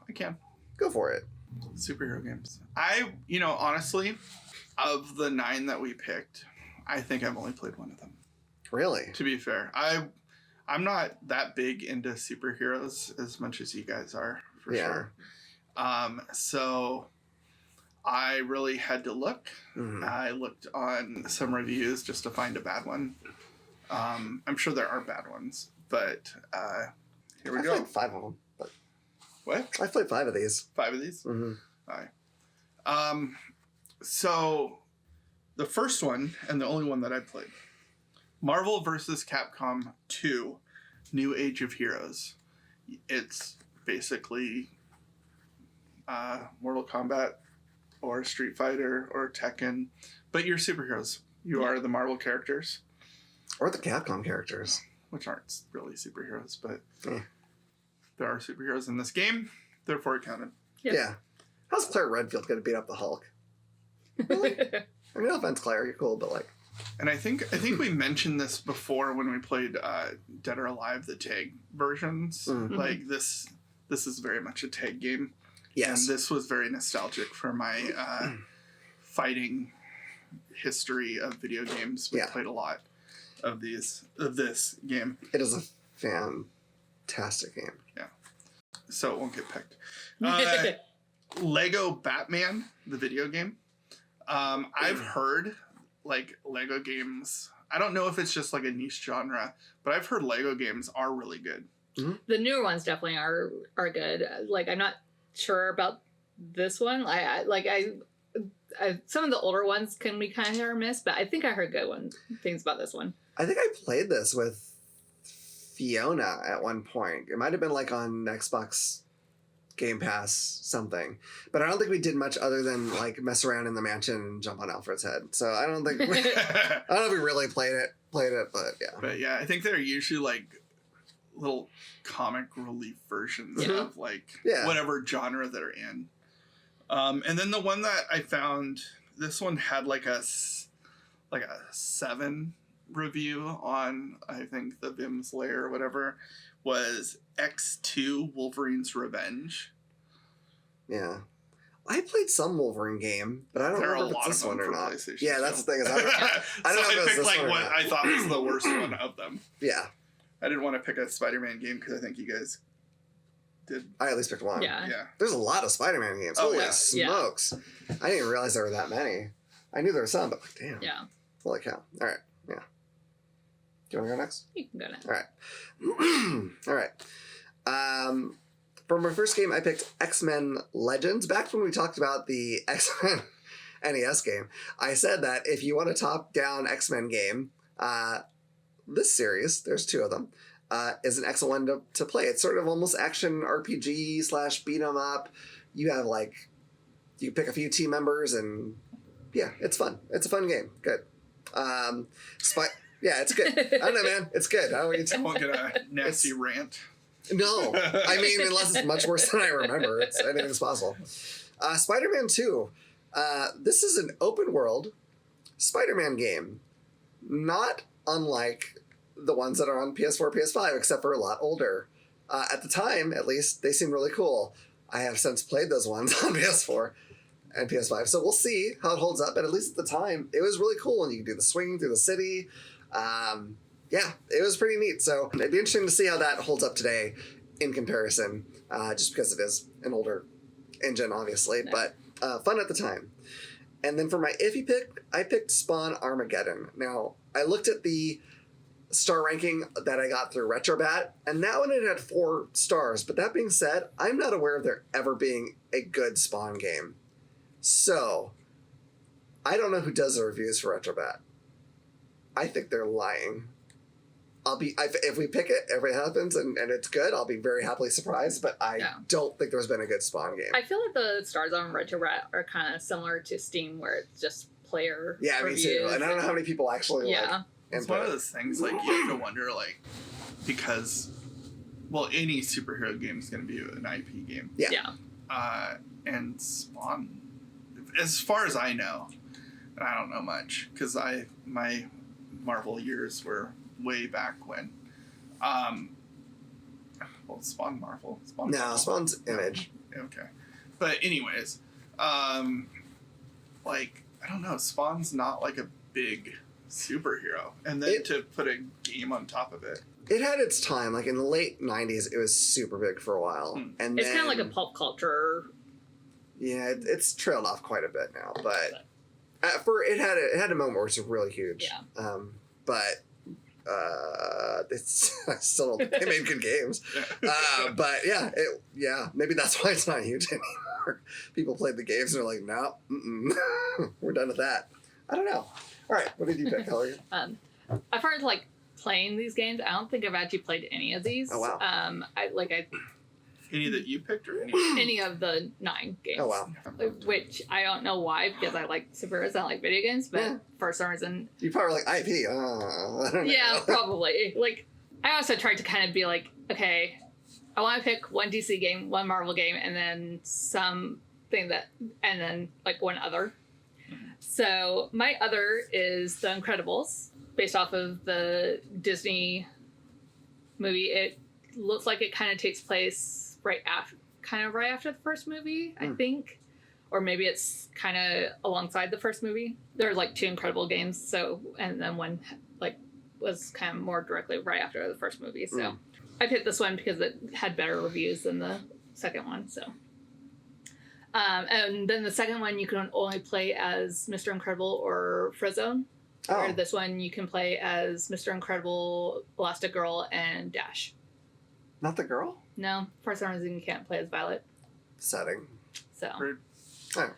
I can. Go for it. Superhero games. Honestly, of the 9 that we picked, I think I've only played one of them. Really? To be fair, I'm not that big into superheroes as much as you guys are, for sure. So I really had to look. Mhm. I looked on some reviews just to find a bad one. I'm sure there are bad ones, but here we I've go. played 5 of them. But What? I've played 5 of these. 5 of these? Mm-hmm. All right. So the first one, and the only one that I played, Marvel vs. Capcom 2, New Age of Heroes. It's basically Mortal Kombat or Street Fighter or Tekken, but you're superheroes. You are the Marvel characters, Or the Capcom characters. which aren't really superheroes, but Yeah. there are superheroes in this game, therefore it counted. Yep. Yeah. How's Claire Redfield going to beat up the Hulk? Really? I mean, no offense, Claire. You're cool, but like... And I think we mentioned this before when we played Dead or Alive, the tag versions. Mhm. Like this is very much a tag game. Yes. And this was very nostalgic for my fighting history of video games. We Yeah. played a lot of this game, It is a fantastic game. so it won't get picked. Lego Batman, the video game. I've heard like Lego games. I don't know if it's just like a niche genre, but I've heard Lego games are really good. The newer ones definitely are good. Like, I'm not sure about this one. I some of the older ones can be kind of hit or miss, but I think I heard good things about this one. I think I played this with Fiona at one point. It might have been like on Xbox Game Pass something, but I don't think we did much other than like mess around in the mansion and jump on Alfred's head. So I don't think I don't know if we really played it, but yeah. But yeah, I think they're usually like little comic relief versions Yeah. of like Yeah. whatever genre they're in. And then the one that I found, this one had like a 7 review on, I think, the Vim's Lair or whatever, was X2 Wolverine's Revenge. Yeah. I played some Wolverine game, but I don't There are a remember if lot it's of this them one or for not. PlayStation. Yeah, that's the thing. Is I don't So know if I it was picked this like one or what not. I thought was the worst one of them. Yeah. I didn't want to pick a Spider-Man game because I think you guys did. I at least picked one. Yeah. Yeah. There's a lot of Spider-Man games. Oh, Holy yeah. smokes. I didn't even realize there were that many. I knew there were some, but like, damn. Yeah. Holy cow. All right. Yeah. Do you want to go next? You can go now. All right. All right. For my first game, I picked X-Men Legends. Back when we talked about the X-Men NES game, I said that if you want a top-down X-Men game, this series, there's 2 of them, is an excellent one to play. It's sort of almost action RPG / beat 'em up. You have you pick a few team members and yeah, it's fun. It's a fun game. Good. Yeah, it's good. I don't know, man. It's good. I won't get a nasty rant. No, I mean, unless it's much worse than I remember. Anything's possible. Spider-Man 2. This is an open world Spider-Man game. Not unlike the ones that are on PS4, PS5, except for a lot older. At the time, at least, they seemed really cool. I have since played those ones on PS4 and PS5, so we'll see how it holds up. But at least at the time, it was really cool, and you could do the swinging through the city. Yeah, it was pretty neat. So it'd be interesting to see how that holds up today in comparison, just because it is an older engine, obviously, but fun at the time. And then for my iffy pick, I picked Spawn Armageddon. Now, I looked at the star ranking that I got through Retrobat, and that one it had 4 stars. But that being said, I'm not aware of there ever being a good Spawn game. So, I don't know who does the reviews for Retrobat. I think they're lying. If we pick it, if it happens and it's good, I'll be very happily surprised, but I don't think there's been a good Spawn game. I feel like the stars on Retrorat are kind of similar to Steam, where it's just player reviews. Me too. And I don't know how many people actually It's one of those things, you have to wonder, because, any superhero game is going to be an IP game. Yeah. And Spawn, as far as I know, and I don't know much, because my Marvel years were way back when. Spawn Marvel? Spawn's Image. Okay. But anyways, I don't know, Spawn's not a big superhero. And then to put a game on top of it. It had its time. In the late 90s, it was super big for a while. And it's kind of like a pop culture. Yeah, it's trailed off quite a bit now, but it had a moment where it's really huge. Yeah. But it's I still don't think they made good games. But maybe that's why it's not huge anymore. People played the games and they're like, no, we're done with that. I don't know. All right, what did you pick, Hilary? I've heard playing these games. I don't think I've actually played any of these. Oh wow. Any that you picked or any of the 9 games. Oh wow. Which I don't know why, because I like superheroes, I don't like video games, but for some reason you probably like IP. I don't know. Yeah, probably. I also tried to kind of be okay, I want to pick one DC game, one Marvel game, and then one other. So my other is The Incredibles, based off of the Disney movie. It looks like it kind of takes place right after the first movie, I think. Or maybe it's kind of alongside the first movie. There are 2 Incredible games, and then one was kind of more directly right after the first movie. So I picked this one because it had better reviews than the second one. So, and then the second one you can only play as Mr. Incredible or Frozone. Oh. Or this one you can play as Mr. Incredible, Elastigirl, and Dash. Not the girl? No, for some reason you can't play as Violet. Setting. So. Rude. Oh.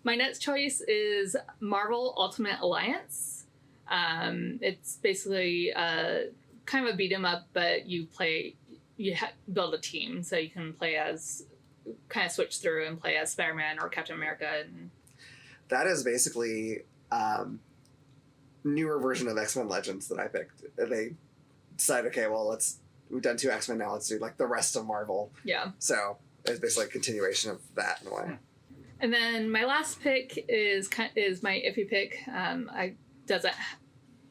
My next choice is Marvel Ultimate Alliance. It's basically kind of a beat 'em up, but you build a team, so you can play as, kind of switch through and play as Spider-Man or Captain America. And that is basically newer version of X-Men Legends that I picked. They decided, okay, well, we've done 2 X-Men now, let's do the rest of Marvel. Yeah. So it's basically a continuation of that in a way. And then my last pick is my iffy pick.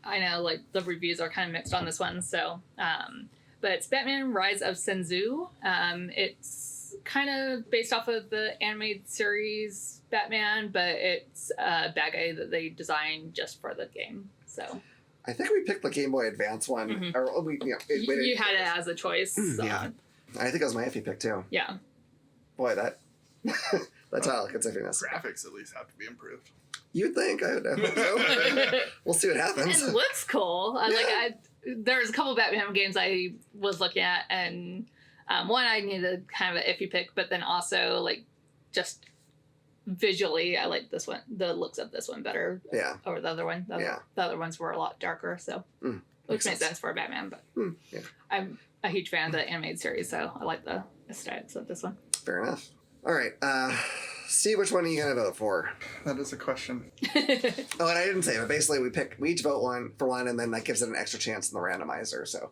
I know the reviews are kind of mixed on this one, so but it's Batman Rise of Senzu. It's kind of based off of the animated series Batman, but it's a bad guy that they designed just for the game. So I think we picked the Game Boy Advance one. Mm-hmm. Or you had it as a choice. So. Yeah. I think it was my iffy pick too. Yeah. Boy, that title gets iffiness. Graphics at least have to be improved. You'd think. I hope so. We'll see what happens. It looks cool. There's a couple of Batman games I was looking at, and one I needed kind of an iffy pick, but then also like just visually, I like this one. The looks of this one better. Yeah. Over the other one. The other ones were a lot darker, so which makes sense for a Batman. But yeah. I'm a huge fan of the animated series, so I like the aesthetics of this one. Fair enough. All right. See which one are you gonna vote for? That is a question. Oh, and I didn't say, but basically we each vote one for one, and then that gives it an extra chance in the randomizer. So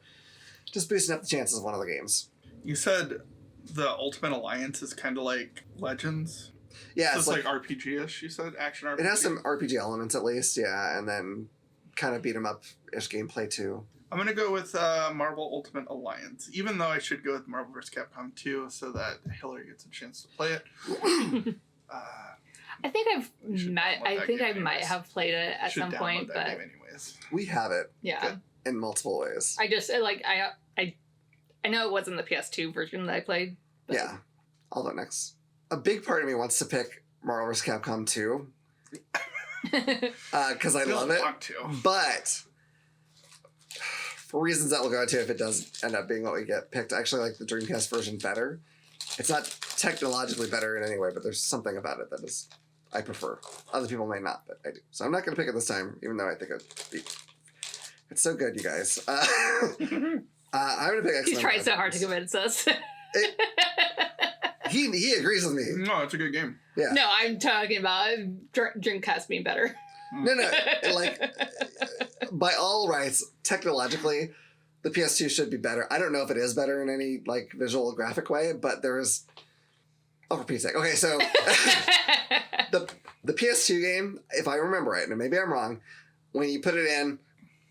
just boosting up the chances of one of the games. You said the Ultimate Alliance is kind of like Legends. Yeah, so it's like RPG-ish. You said action RPG. It has some RPG elements at least, yeah, and then kind of beat 'em up-ish gameplay too. I'm gonna go with Marvel Ultimate Alliance, even though I should go with Marvel vs. Capcom 2 so that Hillary gets a chance to play it. I think I might have played it at some point, but game anyways. We have it. Yeah. Good. In multiple ways. I just I know it wasn't the PS2 version that I played. But... Yeah. I'll vote next. A big part of me wants to pick Marvel vs. Capcom 2. Because I love it. Want to. But for reasons that we'll go into if it does end up being what we get picked, I actually like the Dreamcast version better. It's not technologically better in any way, but there's something about it that is I prefer. Other people may not, but I do. So I'm not going to pick it this time, even though I think it's so good, you guys. I'm going to pick X-Men. He's trying so hard to convince us. He agrees with me. No, it's a good game. Yeah. No, I'm talking about Dreamcast being better. No, like by all rights, technologically, the PS2 should be better. I don't know if it is better in any like visual graphic way, but there is. Oh, for Pete's sake. Okay, so the PS2 game, if I remember right, and maybe I'm wrong, when you put it in,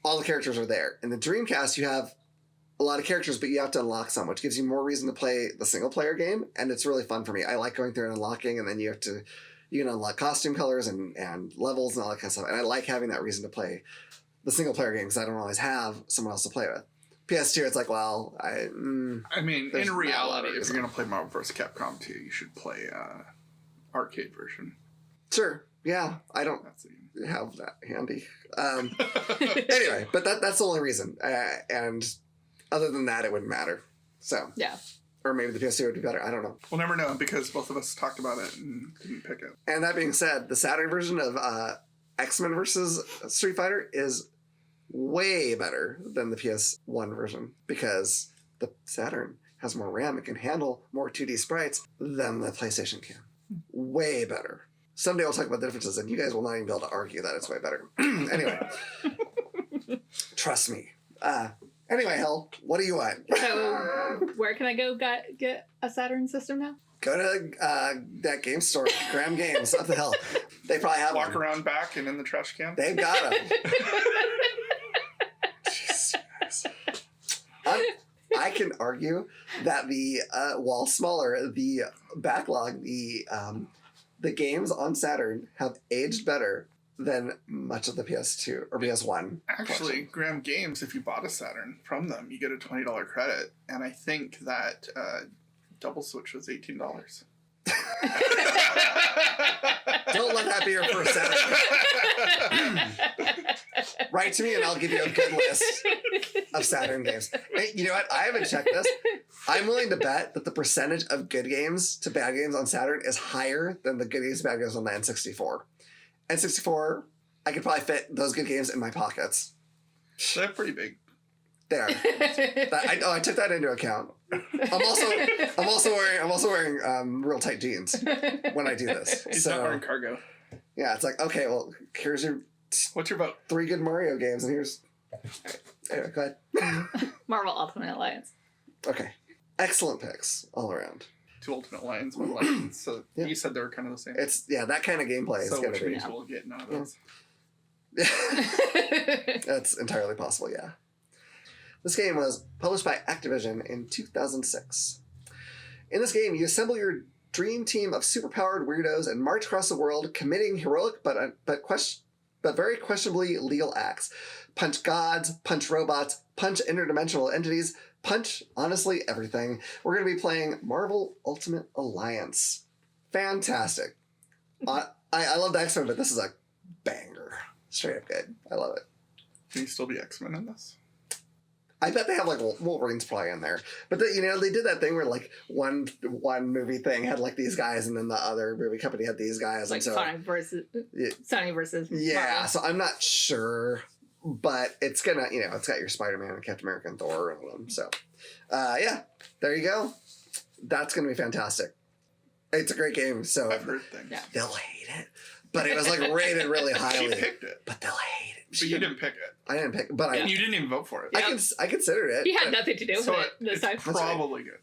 all the characters are there. In the Dreamcast, you have a lot of characters, but you have to unlock some, which gives you more reason to play the single player game, and it's really fun for me. I like going through and unlocking, and then you can unlock costume colors and levels and all that kind of stuff. And I like having that reason to play the single player game because I don't always have someone else to play with. PS2, it's like, well, I mean, in reality, if you're going to play Marvel vs. Capcom 2, you should play arcade version. Sure. Yeah. I don't have that handy. Anyway, but that's the only reason. And other than that, it wouldn't matter. So. Yeah. Or maybe the PS2 would be better. I don't know. We'll never know because both of us talked about it and didn't pick it. And that being said, the Saturn version of X-Men versus Street Fighter is way better than the PS1 version because the Saturn has more RAM and can handle more 2D sprites than the PlayStation can. Way better. Someday we'll talk about the differences and you guys will not even be able to argue that it's way better. Anyway. Trust me. Anyway, Hell, what do you want? So, where can I go get a Saturn system now? Go to that game store, Graham Games, up the hill. They probably have Walk one. around back and in the trash can. They've got them. Jesus. I can argue that while smaller, the backlog, the games on Saturn have aged better than much of the PS2 or PS1. Actually, Graham Games, if you bought a Saturn from them, you get a $20 credit. And I think that Double Switch was $18. Don't let that be your first Saturn. Write to me and I'll give you a good list of Saturn games. Hey, you know what? I haven't checked this. I'm willing to bet that the percentage of good games to bad games on Saturn is higher than the good games to bad games on the N64. N64, I could probably fit those good games in my pockets. They're pretty big. They are. I took that into account. I'm also wearing real tight jeans when I do this. He's so not wearing cargo. yeah, it's like, okay, well, here's your What's your vote? 3 good Mario games, and here's anyway, go ahead. Marvel Ultimate Alliance. Okay, excellent picks all around. 2 Ultimate Lions, 1 Legends. So Yeah. you said they were kind of the same. It's that kind of gameplay is so gonna which be. means we'll get none of those. That's entirely possible. Yeah. This game was published by Activision in 2006. In this game, you assemble your dream team of superpowered weirdos and march across the world, committing heroic but but very questionably legal acts. Punch gods, punch robots, punch interdimensional entities, punch, honestly, everything. We're going to be playing Marvel Ultimate Alliance. Fantastic. I love the X-Men, but this is a banger. Straight up good. I love it. Can you still be X-Men in this? I bet they have like Wolverine's probably in there, but they did that thing where like one movie thing had like these guys, and then the other movie company had these guys, Like Sonic versus yeah. Marvel. So I'm not sure, but it's gonna it's got your Spider-Man and Captain America and Thor and all them. So yeah, there you go. That's gonna be fantastic. It's a great game. So I've heard things. Yeah. they'll hate it, but it was like rated really She highly. picked it, But they'll hate it. but you didn't pick it. I didn't pick, but And you didn't even vote for it. Yeah. I considered it. He had but nothing to do with So it this it's time. probably good.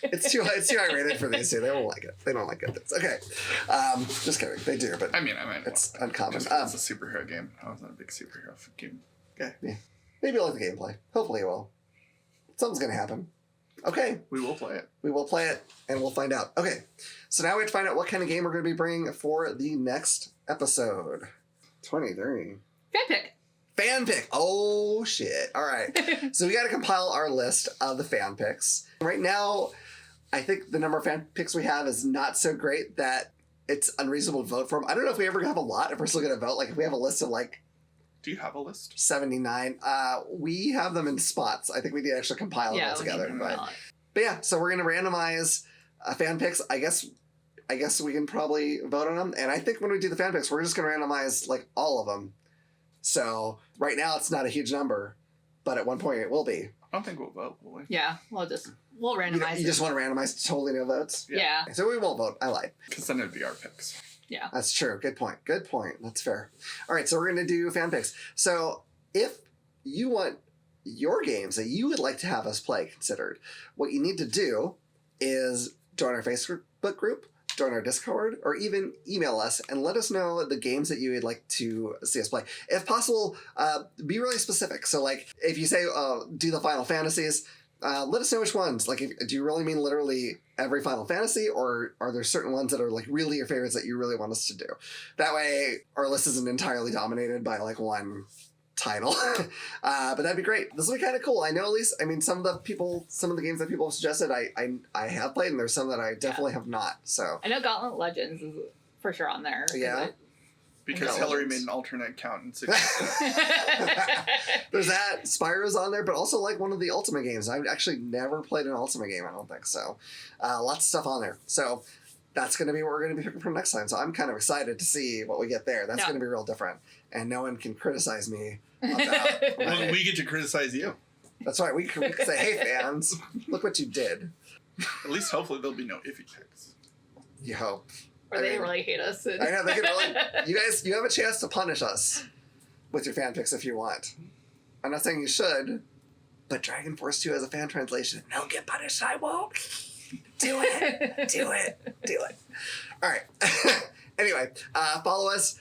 It's too high rated for these two. They won't like it. They don't like it. It's okay. Just kidding. They do, but I mean, it's uncommon. Just 'cause it's a superhero game. I was not a big superhero game guy. Maybe you'll like the gameplay. Hopefully you will. Something's gonna happen. Okay, We will play it. we will play it and we'll find out. Okay, so now we have to find out what kind of game we're going to be bringing for the next episode. 23. Fanfic. Fan pick. Oh, shit. All right. So we got to compile our list of the fan picks. Right now, I think the number of fan picks we have is not so great that it's unreasonable to vote for them. I don't know if we ever have a lot, if we're still going to vote. Like, if we have a list of, like, Do you have a list? 79, we have them in spots. I think we need to actually compile them all together. But yeah, so we're going to randomize fan picks. I guess we can probably vote on them. And I think when we do the fan picks, we're just going to randomize, like, all of them. So right now it's not a huge number, but at one point it will be. I don't think we'll vote, will we? Yeah, we'll randomize You just want to randomize totally no votes? Yeah. So we won't vote. I lied. Because then it'd be our picks. Yeah. That's true. Good point. That's fair. All right, so we're going to do fan picks. So if you want your games that you would like to have us play considered, what you need to do is join our Facebook group, join our Discord, or even email us and let us know the games that you would like to see us play. If possible, be really specific. So, like, if you say, do the Final Fantasies, let us know which ones. Like, do you really mean literally every Final Fantasy, or are there certain ones that are, like, really your favorites that you really want us to do? That way, our list isn't entirely dominated by, like, one title. But that'd be great. This will be kind of cool. I know, at least, I mean, some of the games that people have suggested I have played, and there's some that I definitely have not. So I know Gauntlet Legends is for sure on there. Yeah. Because No. Hillary made an alternate account in 6. There's that. Spyro's on there, but also like one of the Ultimate games. I've actually never played an Ultimate game, I don't think so. Lots of stuff on there. So that's going to be what we're going to be picking from next time. So I'm kind of excited to see what we get there. That's going to be real different. And no one can criticize me about Well, we get to criticize you. That's right. We can say, hey, fans, look what you did. At least hopefully there'll be no iffy picks. You hope. Or I they mean, really hate us. I know, they can really... You have a chance to punish us with your fan picks if you want. I'm not saying you should, but Dragon Force 2 has a fan translation. Don't get punished, I won't. Do it. Do it. All right. Anyway, follow us,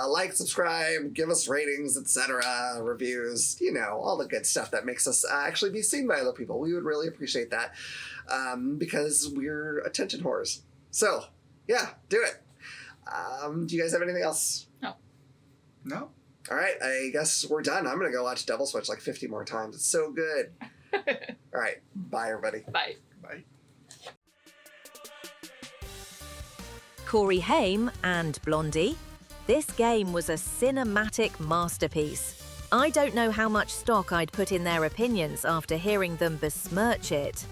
like, subscribe, give us ratings, etc., reviews, all the good stuff that makes us actually be seen by other people. We would really appreciate that because we're attention whores. So, yeah, do it. Do you guys have anything else? No? All right, I guess we're done. I'm going to go watch Devil Switch like 50 more times. It's so good. All right, bye, everybody. Bye. Bye. Corey Haim and Blondie. This game was a cinematic masterpiece. I don't know how much stock I'd put in their opinions after hearing them besmirch it.